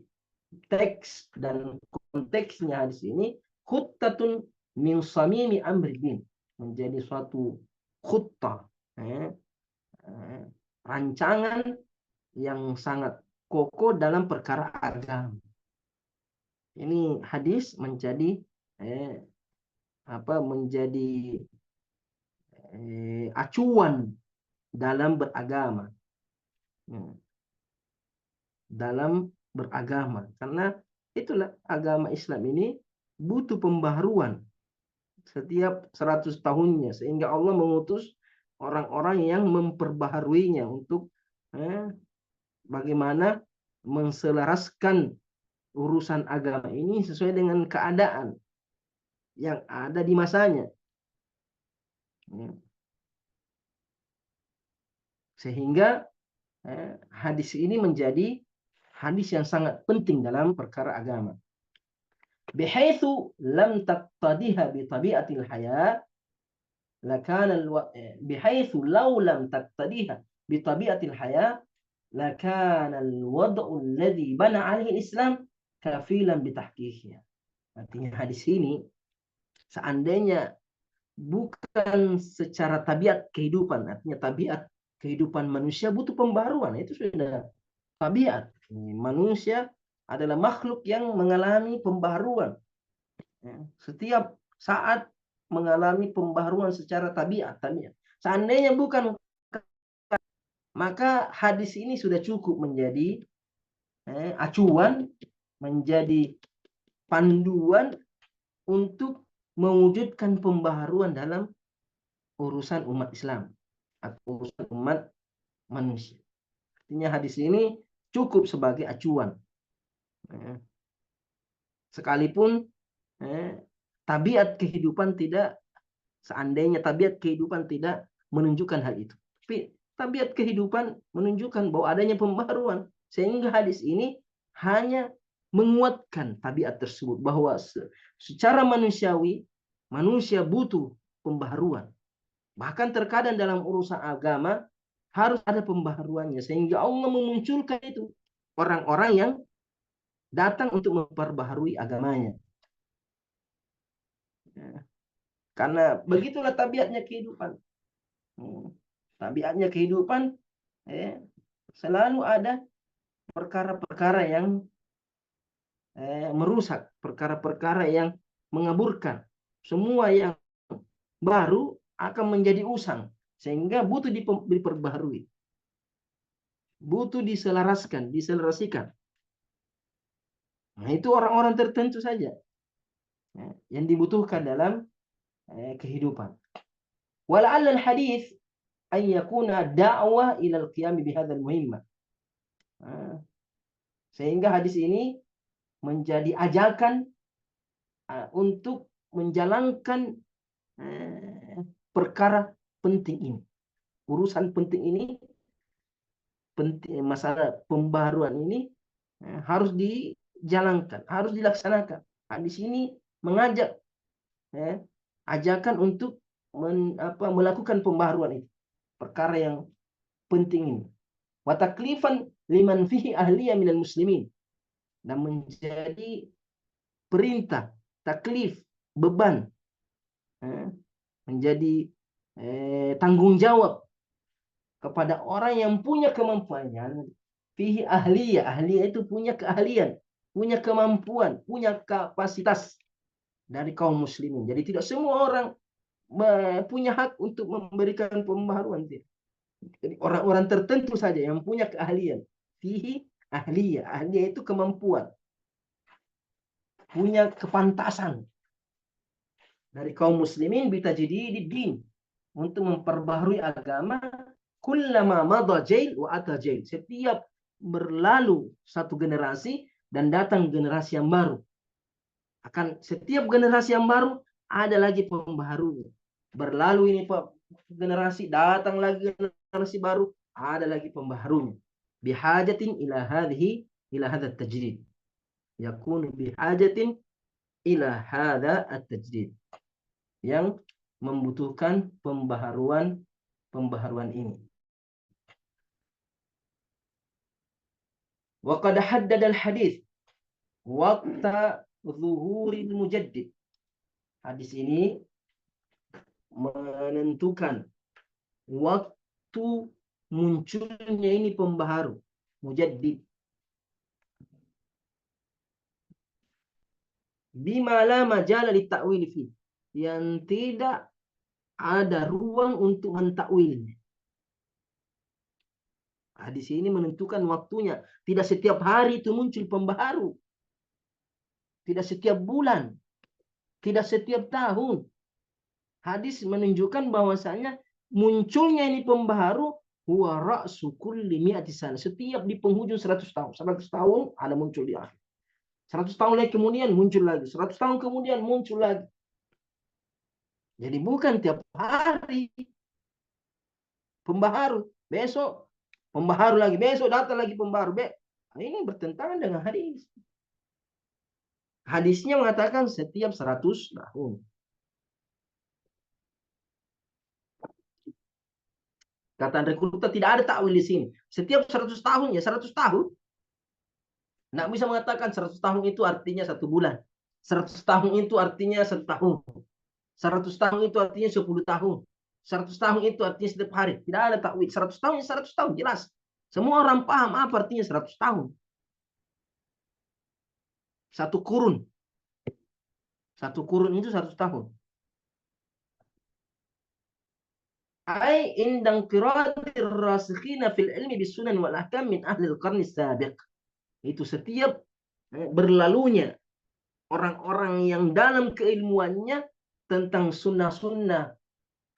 teks dan konteksnya hadis ini, khuttatun min samimi amri din, menjadi suatu khutbah, rancangan yang sangat kokoh dalam perkara agama. Ini hadis menjadi menjadi acuan dalam beragama, dalam beragama, karena itulah agama Islam ini butuh pembaharuan setiap 100 tahunnya, sehingga Allah mengutus orang-orang yang memperbaharuinya untuk bagaimana menselaraskan urusan agama ini sesuai dengan keadaan yang ada di masanya. Sehingga hadis ini menjadi hadis yang sangat penting dalam perkara agama. Bihaitsu lam taqtadiha bi tabi'atil haya, lakana bihaitsu law lam taqtadiha bi tabi'atil haya, lakana al-wad'u alladhi bana 'alaihi al-Islam kafilan bi tahqiqiha. Artinya hadis ini seandainya bukan secara tabiat kehidupan, artinya tabiat kehidupan manusia butuh pembaruan, itu sudah tabiat. Manusia adalah makhluk yang mengalami pembaruan. Setiap saat mengalami pembaruan secara tabiat. Seandainya bukan, maka hadis ini sudah cukup menjadi acuan, menjadi panduan untuk mewujudkan pembaharuan dalam urusan umat Islam atau urusan umat manusia. Artinya hadis ini cukup sebagai acuan. Sekalipun tabiat kehidupan tidak, seandainya tabiat kehidupan tidak menunjukkan hal itu, tapi tabiat kehidupan menunjukkan bahwa adanya pembaharuan, sehingga hadis ini hanya menguatkan tabiat tersebut, bahwa secara manusiawi manusia butuh pembaharuan. Bahkan terkadang dalam urusan agama harus ada pembaharuannya, sehingga Allah memunculkan itu orang-orang yang datang untuk memperbaharui agamanya. Karena begitulah tabiatnya kehidupan. Tabiatnya kehidupan selalu ada perkara-perkara yang merusak, perkara-perkara yang mengaburkan. Semua yang baru akan menjadi usang, sehingga butuh diperbaharui, butuh diselarasikan. Nah, itu orang-orang tertentu saja yang dibutuhkan dalam kehidupan. Wala'alla al-hadits an yakuna da'wah ila al-qiyam bihadzal muhimmah. Sehingga hadis ini menjadi ajakan untuk menjalankan perkara penting ini, urusan penting ini, masalah pembaharuan ini harus dijalankan, harus dilaksanakan. Hadis ini mengajak, ajakan untuk melakukan pembaharuan itu. Perkara yang penting ini. Wa taklifan liman fihi ahliya minal muslimin. Dan menjadi perintah, taklif, beban, menjadi tanggung jawab kepada orang yang punya kemampuan. Fihi ahliya, ahliya itu punya keahlian, punya kemampuan, punya kapasitas dari kaum muslimin. Jadi tidak semua orang punya hak untuk memberikan pembaharuan. Jadi orang-orang tertentu saja yang punya keahlian. Fihi ahliya, ahliya itu kemampuan, punya kepantasan dari kaum muslimin bitajdidid din, untuk memperbaharui agama. Kullama madha jail wa ata jail. Setiap berlalu satu generasi dan datang generasi yang baru, akan setiap generasi yang baru ada lagi pembaharunya. Berlalu ini generasi, datang lagi generasi baru, ada lagi pembaharunya. Bihajatin ila hadhihi ila hadha tajdid. Yakunu bihajatin ila hadha at-tajdid, yang membutuhkan pembaharuan ini. Wa qad haddada al-hadits waqta zuhuril mujaddid. Hadis ini menentukan waktu munculnya ini pembaharu, mujaddid. Bima la majala litta'wil fi, yang tidak ada ruang untuk mentakwilnya. Hadis ini menentukan waktunya. Tidak setiap hari itu muncul pembaharu. Tidak setiap bulan. Tidak setiap tahun. Hadis menunjukkan bahwasanya munculnya ini pembaharu huwa ra'su kulli mi'ati sana. Setiap di penghujung 100 tahun. 100 tahun ada muncul di akhir. 100 tahun lagi kemudian muncul lagi. 100 tahun kemudian muncul lagi. Jadi bukan tiap hari pembaharu. Besok pembaharu lagi. Besok datang lagi pembaharu. Ini bertentangan dengan hadis. Hadisnya mengatakan setiap 100 tahun. Kata Rekruta tidak ada takwil di sini. Setiap 100 tahun ya 100 tahun. Nggak bisa mengatakan 100 tahun itu artinya 1 bulan. 100 tahun itu artinya 1 tahun. 100 tahun itu artinya 10 tahun. 100 tahun itu artinya setiap hari. Tidak ada takwil. 100 tahun ya 100 tahun. Jelas. Semua orang paham apa artinya 100 tahun. 1 kurun. 1 kurun itu 100 tahun. Ai indang qiraatir rasikhina fil ilmi bis sunan wal ahkam min ahli al-qarni sabiq. Itu setiap berlalunya orang-orang yang dalam keilmuannya tentang sunnah-sunnah,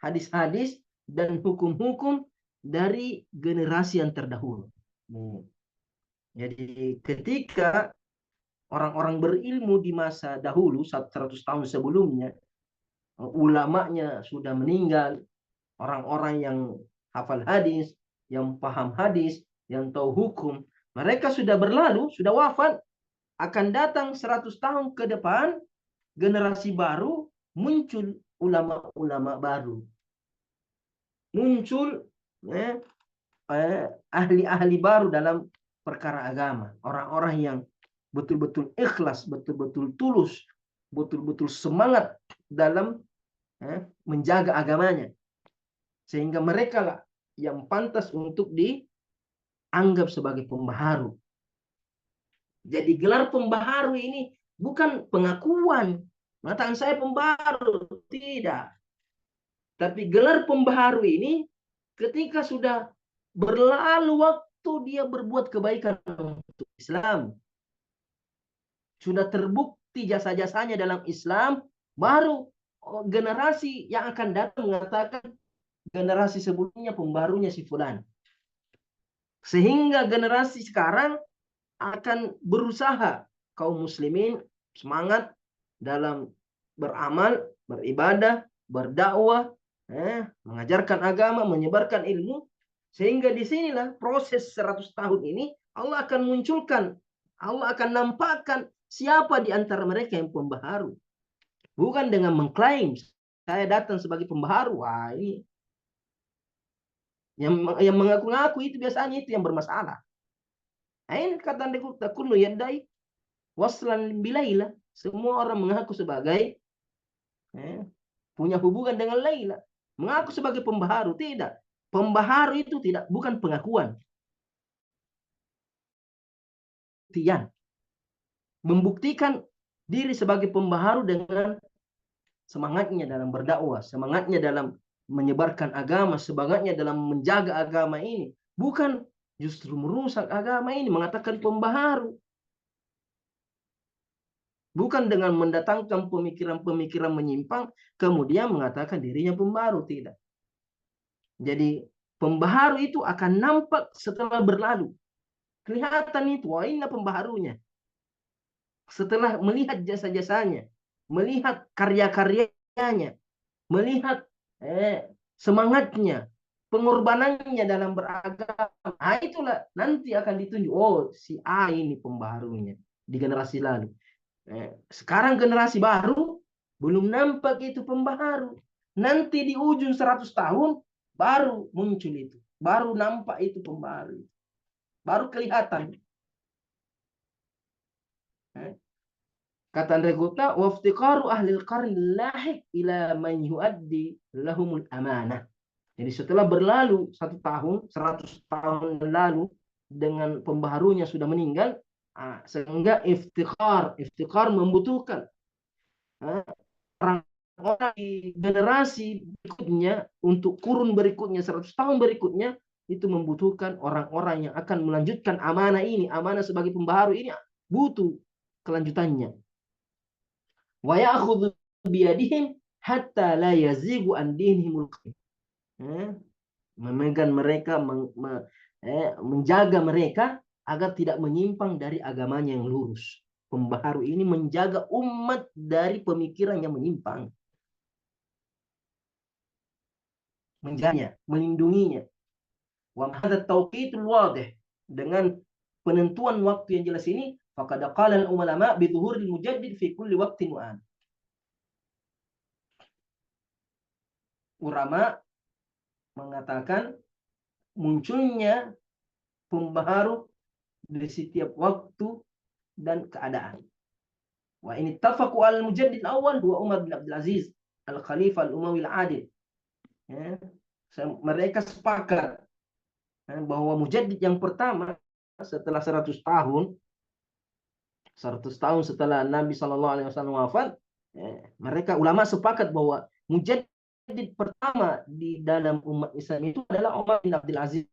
hadis-hadis, dan hukum-hukum dari generasi yang terdahulu. Jadi ketika orang-orang berilmu di masa dahulu, 100 tahun sebelumnya, ulamanya sudah meninggal, orang-orang yang hafal hadis, yang paham hadis, yang tahu hukum, mereka sudah berlalu, sudah wafat. Akan datang 100 tahun ke depan, generasi baru, muncul ulama-ulama baru. Muncul ahli-ahli baru dalam perkara agama. Orang-orang yang betul-betul ikhlas, betul-betul tulus, betul-betul semangat dalam menjaga agamanya. Sehingga mereka lah yang pantas untuk dianggap sebagai pembaharu. Jadi gelar pembaharu ini bukan pengakuan. Mengatakan saya pembaharu. Tidak. Tapi gelar pembaharu ini ketika sudah berlalu waktu dia berbuat kebaikan untuk Islam. Sudah terbukti jasa-jasanya dalam Islam. Baru generasi yang akan datang mengatakan generasi sebelumnya pembaharunya si fulan. Sehingga generasi sekarang akan berusaha kaum muslimin semangat dalam beramal, beribadah, berdakwah, mengajarkan agama, menyebarkan ilmu. Sehingga disinilah proses 100 tahun ini Allah akan munculkan, Allah akan nampakkan Siapa di antara mereka yang pembaharu? Bukan dengan mengklaim saya datang sebagai pembaharu. Wah, ini yang mengaku-ngaku itu biasanya itu yang bermasalah. Nah, ini kata kullu yadai waslan bilaila. Semua orang mengaku sebagai punya hubungan dengan Laila. Mengaku sebagai pembaharu. Tidak. Pembaharu itu bukan pengakuan. Tian. Membuktikan diri sebagai pembaharu dengan semangatnya dalam berdakwah, semangatnya dalam menyebarkan agama, semangatnya dalam menjaga agama ini. Bukan justru merusak agama ini, mengatakan pembaharu. Bukan dengan mendatangkan pemikiran-pemikiran menyimpang, kemudian mengatakan dirinya pembaharu. Tidak. Jadi pembaharu itu akan nampak setelah berlalu. Kelihatan itu, wah ini pembaharunya. Setelah melihat jasa-jasanya, melihat karya-karyanya, melihat semangatnya, pengorbanannya dalam beragama. Nah, itulah nanti akan ditunjuk. Oh, si A ini pembaharunya di generasi lalu. Sekarang generasi baru belum nampak itu pembaharu. Nanti di ujung 100 tahun baru muncul itu. Baru nampak itu pembaharu. Baru kelihatan. Kata Andre Gupta, waftiqaru ahlil qarni lahik ila man yuaddi lahumul amanah. Jadi setelah berlalu 1 tahun, 100 tahun lalu, dengan pembaharunya sudah meninggal, sehingga iftiqar membutuhkan orang-orang di generasi berikutnya, untuk kurun berikutnya, 100 tahun berikutnya, itu membutuhkan orang-orang yang akan melanjutkan amanah ini, amanah sebagai pembaharu ini, butuh kelanjutannya. Wa ya'khudhu biyadihim hatta la yazigu an dinihimul memegang mereka, menjaga mereka agar tidak menyimpang dari agamanya yang lurus. Pembaharu ini menjaga umat dari pemikiran yang menyimpang. Menjaganya, melindunginya. Wa hadha tauqitul wadih, dengan penentuan waktu yang jelas ini, faqad qala al-ulama bi dhuhuril mujaddid fi kulli waqtin wa an. Ulama mengatakan munculnya pembaharu di setiap waktu dan keadaan. Wa ini tafaqu al-mujaddid awal huwa Umar bin Abdul Aziz al-Khalifah al-Umawi al-Adil. Mereka sepakat bahwa mujaddid yang pertama setelah 100 tahun setelah Nabi SAW wafat, mereka ulama sepakat bahwa mujaddid pertama di dalam umat Islam itu adalah Umar bin Abdul Aziz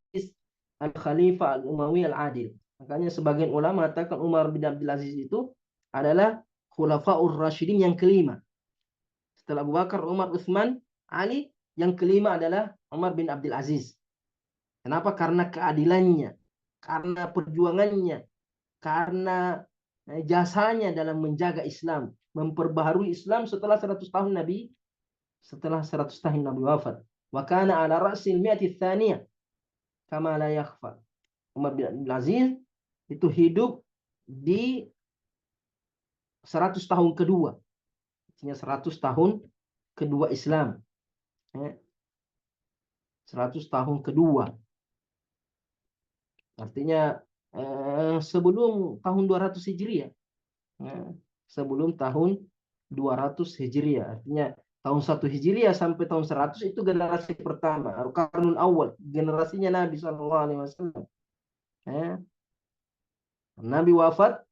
al-Khalifah al-Umawi al-Adil. Makanya sebagian ulama mengatakan Umar bin Abdul Aziz itu adalah Khulafaur Rasyidin yang kelima. Setelah Abu Bakar, Umar, Utsman, Ali, yang kelima adalah Umar bin Abdul Aziz. Kenapa? Karena keadilannya, karena perjuangannya, karena jasanya dalam menjaga Islam, memperbaharui Islam setelah 100 tahun Nabi, setelah 100 tahun Nabi wafat. Wa kana ala ra'sil mi'ati tsaniyah kama la yakhfa. Umar bin Abdul Aziz itu hidup di 100 tahun kedua. Artinya 100 tahun kedua Islam. 100 tahun kedua. Artinya sebelum tahun 200 Hijriah. Sebelum tahun 200 Hijriah. Artinya tahun 1 Hijriah sampai tahun 100 itu generasi pertama. Qarnul awal. Generasinya Nabi SAW. Nabi wafat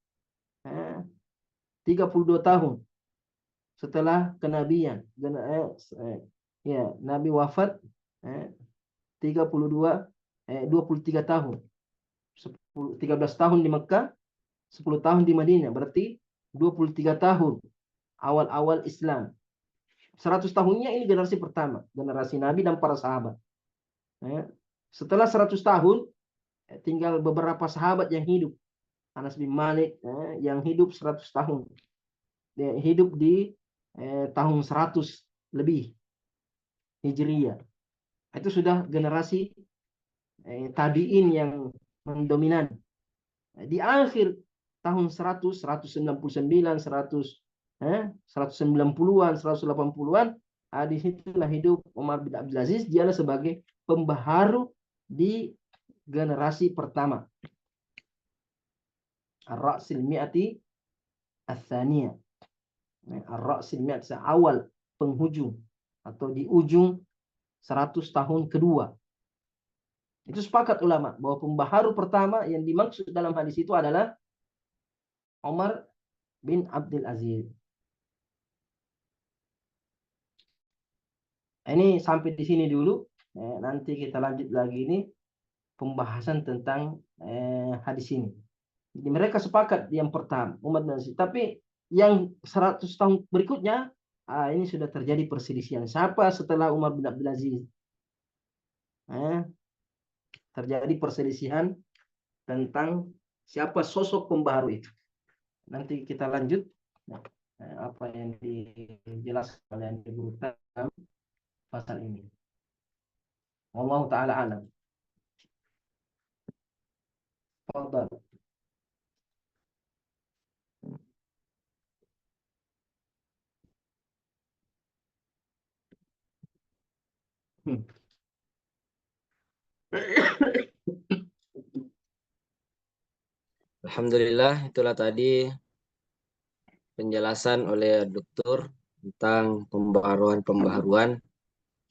32 tahun setelah kenabian. Nabi wafat 23 tahun. 13 tahun di Mekah, 10 tahun di Madinah. Berarti 23 tahun awal-awal Islam. 100 tahunnya ini generasi pertama, generasi Nabi dan para sahabat. Setelah 100 tahun, tinggal beberapa sahabat yang hidup. Anas bin Malik yang hidup 100 tahun. Dia hidup di tahun 100 lebih Hijriyah. Itu sudah generasi tabi'in yang mendominan. Di akhir tahun 100, 199, 190-an, 180-an, di situlah hidup Umar bin Abdul Aziz. Dialah sebagai pembaharu di generasi pertama. Ar-Ra'sil Mi'ati Ats-Tsaniyah. Ar-Ra'sil Mi'ati, awal, penghujung atau di ujung 100 tahun kedua. Itu sepakat ulama bahwa pembaharu pertama yang dimaksud dalam hadis itu adalah Umar bin Abdul Aziz. Ini sampai di sini dulu. Nanti kita lanjut lagi ini pembahasan tentang hadis ini. Jadi mereka sepakat yang pertama Umar bin Aziz. Tapi yang 100 tahun berikutnya ini sudah terjadi perselisihan. Siapa setelah Umar bin Abdul Aziz? Terjadi perselisihan tentang siapa sosok pembaharu itu. Nanti kita lanjut apa yang dijelaskan oleh Guru dalam pasal ini. Wallahu taala alam. Fadhal. Alhamdulillah, itulah tadi penjelasan oleh dokter tentang pembaharuan,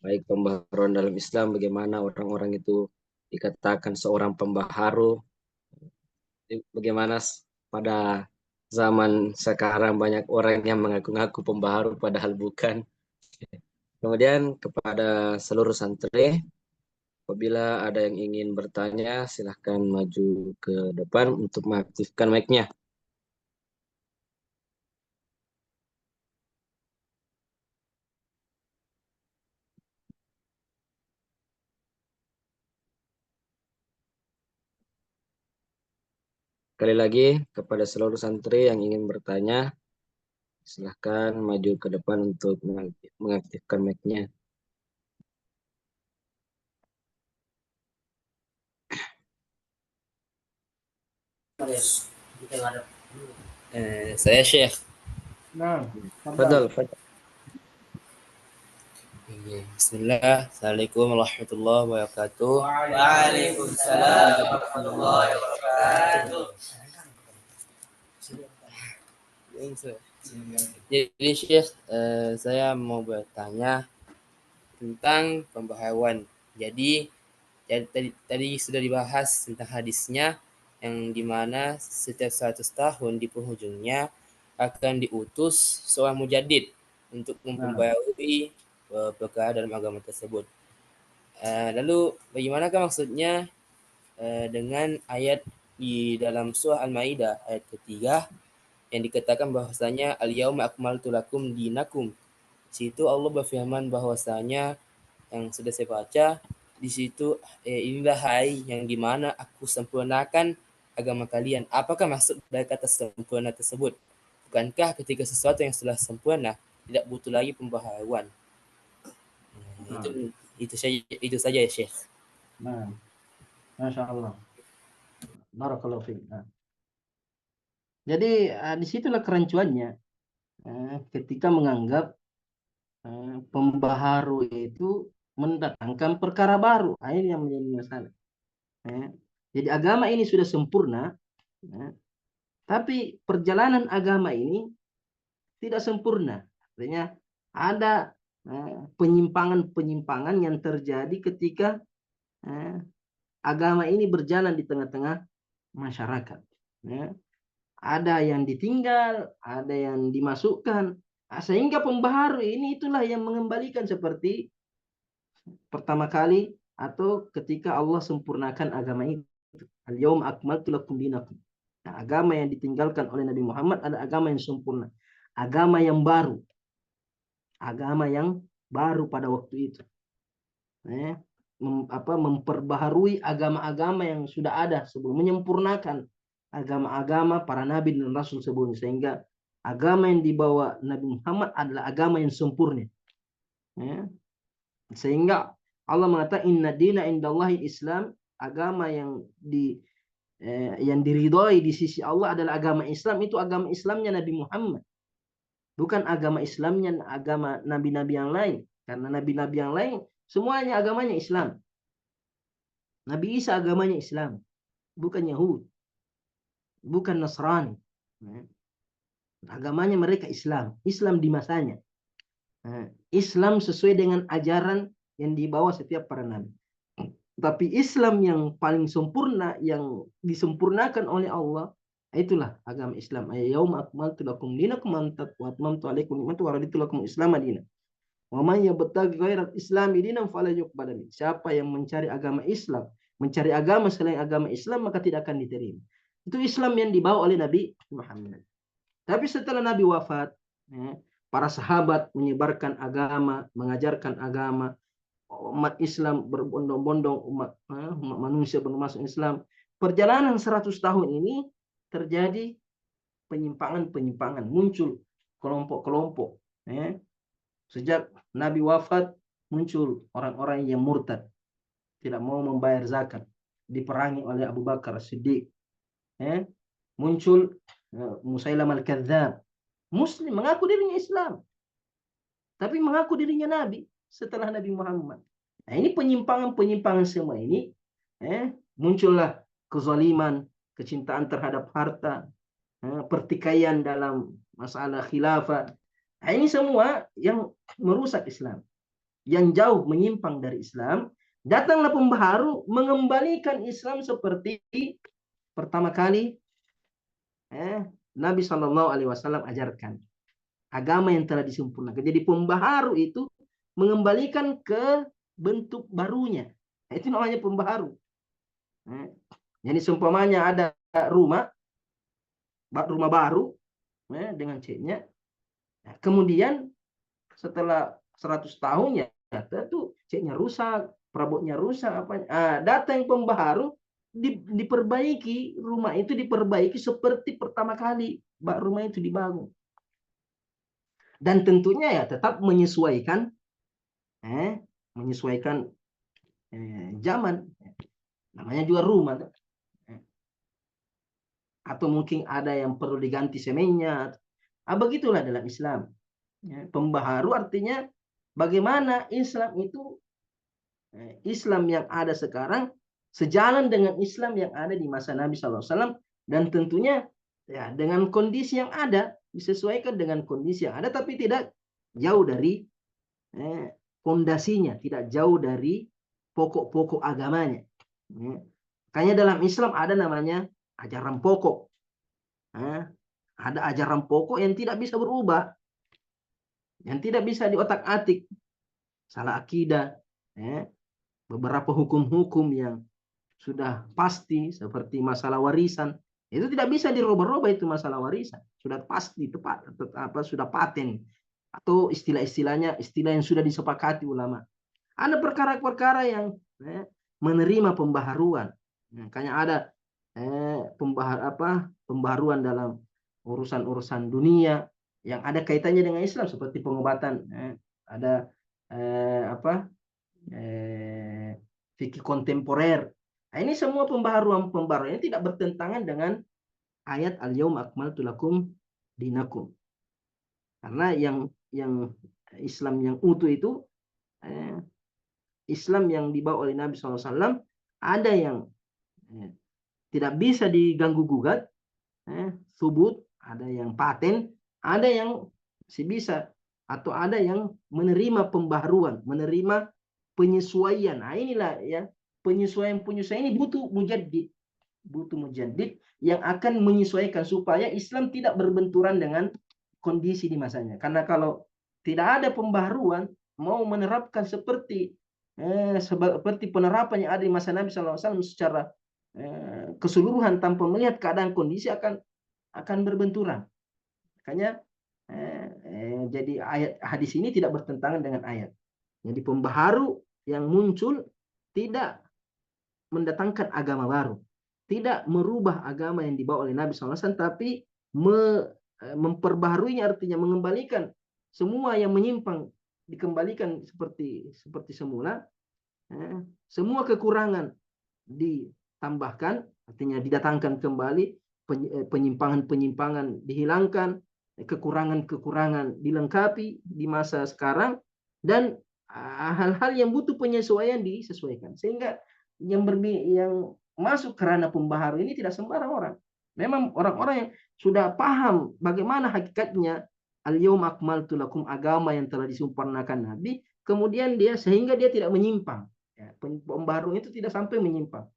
baik pembaharuan dalam Islam, bagaimana orang-orang itu dikatakan seorang pembaharu, bagaimana pada zaman sekarang banyak orang yang mengaku-ngaku pembaharu padahal bukan. Kemudian kepada seluruh santri, apabila ada yang ingin bertanya, silahkan maju ke depan untuk mengaktifkan mic-nya. Sekali lagi, kepada seluruh santri yang ingin bertanya, silahkan maju ke depan untuk mengaktifkan mic-nya. Saya Syekh. Nah, Fadal. Bismillah. Assalamualaikum warahmatullahi wabarakatuh. Waalaikumsalam warahmatullahi wabarakatuh. Jadi Syekh, saya mau bertanya tentang pembaharuan. Jadi tadi sudah dibahas tentang hadisnya yang dimana setiap 100 tahun di penghujungnya akan diutus seorang mujaddid untuk memperbaharui perkara dalam agama tersebut. Lalu bagaimanakah maksudnya dengan ayat di dalam surah Al-Maidah ayat ketiga yang dikatakan bahwasanya al-yauma akmaltu lakum dinakum. Di situ Allah berfirman bahwasanya yang sudah saya baca di situ inilah hari yang dimana aku sempurnakan agama kalian. Apakah maksud dari kata sempurna tersebut? Bukankah ketika sesuatu yang sudah sempurna tidak butuh lagi pembaharuan? Itu saja ya Syekh. Nah, Masya Allah. Barakallahu fiik. Nah. Jadi disitulah kerancuannya ketika menganggap pembaharu itu mendatangkan perkara baru. Ini yang menjadi masalah. Jadi agama ini sudah sempurna, tapi perjalanan agama ini tidak sempurna. Artinya ada penyimpangan-penyimpangan yang terjadi ketika agama ini berjalan di tengah-tengah masyarakat. Ada yang ditinggal, ada yang dimasukkan, sehingga pembaharu ini itulah yang mengembalikan seperti pertama kali atau ketika Allah sempurnakan agama itu. Al-yaum akmaltu lakum dinakum. Nah, agama yang ditinggalkan oleh Nabi Muhammad adalah agama yang sempurna, agama yang baru, agama yang baru pada waktu itu. Memperbaharui agama-agama yang sudah ada sebelum, menyempurnakan agama-agama para nabi dan rasul sebelumnya, sehingga agama yang dibawa Nabi Muhammad adalah agama yang sempurna. Sehingga Allah mengatakan inna dina indallahi Islam, agama yang yang diridhoi di sisi Allah adalah agama Islam, itu agama Islamnya Nabi Muhammad. Bukan agama Islamnya agama nabi-nabi yang lain. Karena nabi-nabi yang lain semuanya agamanya Islam. Nabi Isa agamanya Islam, bukan Yahud, bukan Nasrani. Agamanya mereka Islam, Islam di masanya. Islam sesuai dengan ajaran yang dibawa setiap para nabi. Tapi Islam yang paling sempurna, yang disempurnakan oleh Allah, itulah agama Islam. Yauma akmaltu lakum dinakum wa atmamtu alaikum ni'mati wa raditu lakum Islam madinah. Wa man yabtaghi ghairal islami dinan fala yuqbal min. Siapa yang mencari agama Islam, mencari agama selain agama Islam, maka tidak akan diterima. Itu Islam yang dibawa oleh Nabi Muhammad. Tapi setelah Nabi wafat, para sahabat menyebarkan agama, mengajarkan agama, umat Islam berbondong-bondong, umat manusia bermasuk Islam. Perjalanan 100 tahun ini terjadi penyimpangan-penyimpangan, muncul kelompok-kelompok. Sejak Nabi wafat, muncul orang-orang yang murtad, tidak mau membayar zakat, diperangi oleh Abu Bakar Siddiq. Muncul Musailamah al-Kadzdzab, Muslim, mengaku dirinya Islam, tapi mengaku dirinya Nabi setelah Nabi Muhammad. Nah, ini penyimpangan-penyimpangan semua ini, muncullah kezaliman, kecintaan terhadap harta, pertikaian dalam masalah khilafah. Nah, ini semua yang merusak Islam, yang jauh menyimpang dari Islam. Datanglah pembaharu mengembalikan Islam seperti pertama kali Nabi SAW ajarkan, agama yang telah disempurnakan. Jadi pembaharu itu mengembalikan ke bentuk barunya. Itu namanya pembaharu. Jadi seumpamanya ada rumah baru dengan C-nya. Kemudian setelah 100 tahun ya itu C-nya rusak, perabotnya rusak, datang pembaharu, diperbaiki, rumah itu diperbaiki seperti pertama kali rumah itu dibangun. Dan tentunya ya tetap menyesuaikan zaman. Namanya juga rumah. Atau mungkin ada yang perlu diganti semennya. Begitulah dalam Islam. Pembaharu artinya bagaimana Islam itu, Islam yang ada sekarang sejalan dengan Islam yang ada di masa Nabi SAW, dan tentunya ya dengan kondisi yang ada, disesuaikan dengan kondisi yang ada, tapi tidak jauh dari fondasinya, tidak jauh dari pokok-pokok agamanya. Makanya dalam Islam ada namanya ajaran pokok. Ada ajaran pokok yang tidak bisa berubah, yang tidak bisa diotak-atik. Salah akidah, beberapa hukum-hukum yang sudah pasti seperti masalah warisan, itu tidak bisa dirubah-rubah. Itu masalah warisan sudah pasti tepat, sudah paten, atau istilah-istilahnya istilah yang sudah disepakati ulama. Ada perkara-perkara yang menerima pembaharuan. Makanya ada pembaharuan dalam urusan-urusan dunia yang ada kaitannya dengan Islam, seperti pengobatan, ada fikih kontemporer. Nah, ini semua pembaharuan ini tidak bertentangan dengan ayat al-yauma akmaltu lakum dinakum. Karena yang Islam yang utuh itu, Islam yang dibawa oleh Nabi SAW, ada yang tidak bisa diganggu gugat, subut, ada yang paten, ada yang masih bisa, atau ada yang menerima pembaharuan, menerima penyesuaian. Nah, inilah ya, penyesuaian ini butuh mujaddid yang akan menyesuaikan supaya Islam tidak berbenturan dengan kondisi di masanya. Karena kalau tidak ada pembaharuan, mau menerapkan seperti penerapan yang ada di masa Nabi SAW secara keseluruhan tanpa melihat keadaan kondisi akan berbenturan. Makanya jadi ayat hadis ini tidak bertentangan dengan ayat. Jadi pembaharu yang muncul tidak mendatangkan agama baru, tidak merubah agama yang dibawa oleh Nabi SAW, tapi memperbaharuinya, artinya mengembalikan semua yang menyimpang, dikembalikan seperti semula. Semua kekurangan ditambahkan Artinya didatangkan kembali, penyimpangan-penyimpangan dihilangkan, kekurangan-kekurangan dilengkapi di masa sekarang, dan hal-hal yang butuh penyesuaian disesuaikan. Sehingga yang masuk ke ranah pembaharu ini tidak sembarang orang. Memang orang-orang yang sudah paham bagaimana hakikatnya al-yauma akmaltu lakum, agama yang telah disempurnakan Nabi, kemudian sehingga dia tidak menyimpang. Ya, pembaharu itu tidak sampai menyimpang.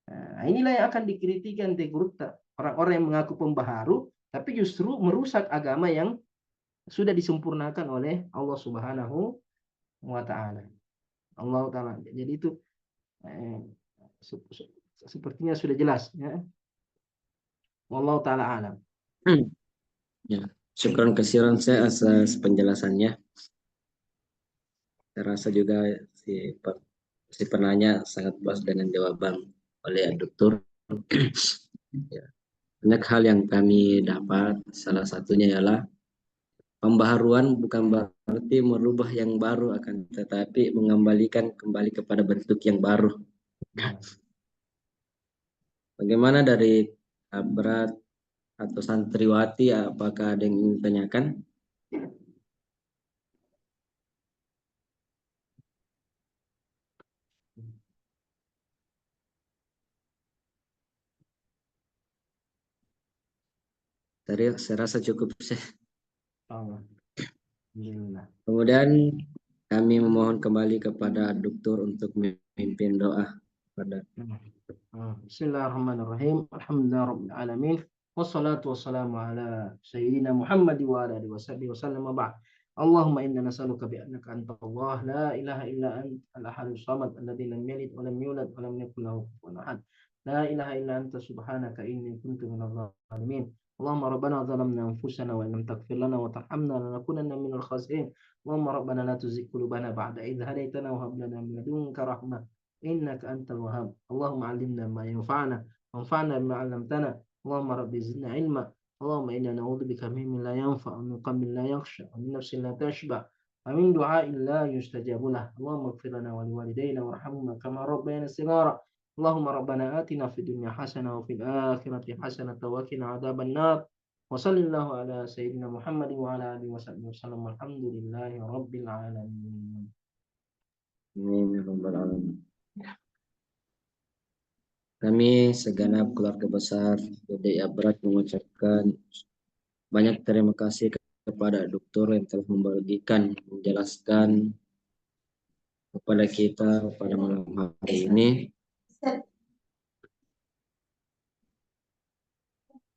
Nah, inilah yang akan dikritikan Tegurta, orang-orang yang mengaku pembaharu tapi justru merusak agama yang sudah disempurnakan oleh Allah Subhanahu wa taala. Allah taala. Jadi itu sepertinya sudah jelas, ya. Wallahu taala alam. Ya, syukran kasiran saya atas penjelasannya. Saya rasa juga si penanya sangat puas dengan jawaban oleh dokter. Ya. Banyak hal yang kami dapat, salah satunya ialah pembaharuan bukan berarti merubah yang baru, akan tetapi mengembalikan kembali kepada bentuk yang baru. Bagaimana dari Abrat atau santriwati, apakah ada yang ingin ditanyakan? Saya rasa cukup. Kemudian kami memohon kembali kepada dokter untuk memimpin doa pada. Bismillahirrahmanirrahim. Alhamdulillahirabbil alamin. Wassalatu wassalamu ala sayyidina Muhammad wa ala alihi wasallam. Ba'd. Allahumma inna nas'aluka bi annaka anta Allah la ilaha illa anta al-ahadus samad alladzi lam yalid wa lam yulad wa lam yakul lahu kufuwan ahad. La ilaha illa anta subhanaka inni kuntu minadh dhalimin. اللهم ربنا ظلمنا أنفسنا وإن لم تغفر لنا وترحمنا لنكونن من الخاسرين. اللهم ربنا لا تزغ قلوبنا بعد إذ هديتنا وهب لنا من لدنك رحمة إنك أنت الوهاب. اللهم علمنا ما ينفعنا وانفعنا بما علمتنا. اللهم رب زدنا علما. اللهم إنا نعوذ بك من لا ينفع ومن قلب لا يخشع ومن نفس لا تشبع ومن دعاء لا يستجاب له. اللهم اغفر لنا ولوالدينا وارحمهما كما ربيانا صغارا. اللهم ربنا آتنا في الدنيا حسنة وفي الآخرة حسنة وقنا عذاب النار. وصلى الله على سيدنا محمد وعلى آله وصحبه وسلم. والحمد لله رب العالمين. Amin ya rabbal alamin. Kami segenap keluarga besar BDI Abrat mengucapkan banyak terima kasih kepada dokter yang telah menjelaskan kepada kita pada malam hari ini.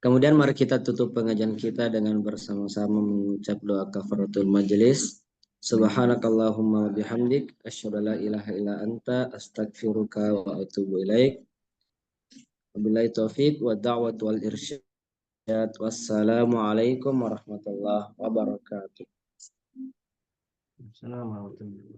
Kemudian mari kita tutup pengajian kita dengan bersama-sama mengucap doa kafaratul majelis. Subhanakallahumma wa bihamdik asyhadu an la ilaha illa anta astaghfiruka wa atubu ilaik. Wabillahi taufiq wa da'wat wal irsyad. Wassalamualaikum warahmatullahi wabarakatuh. Assalamualaikum.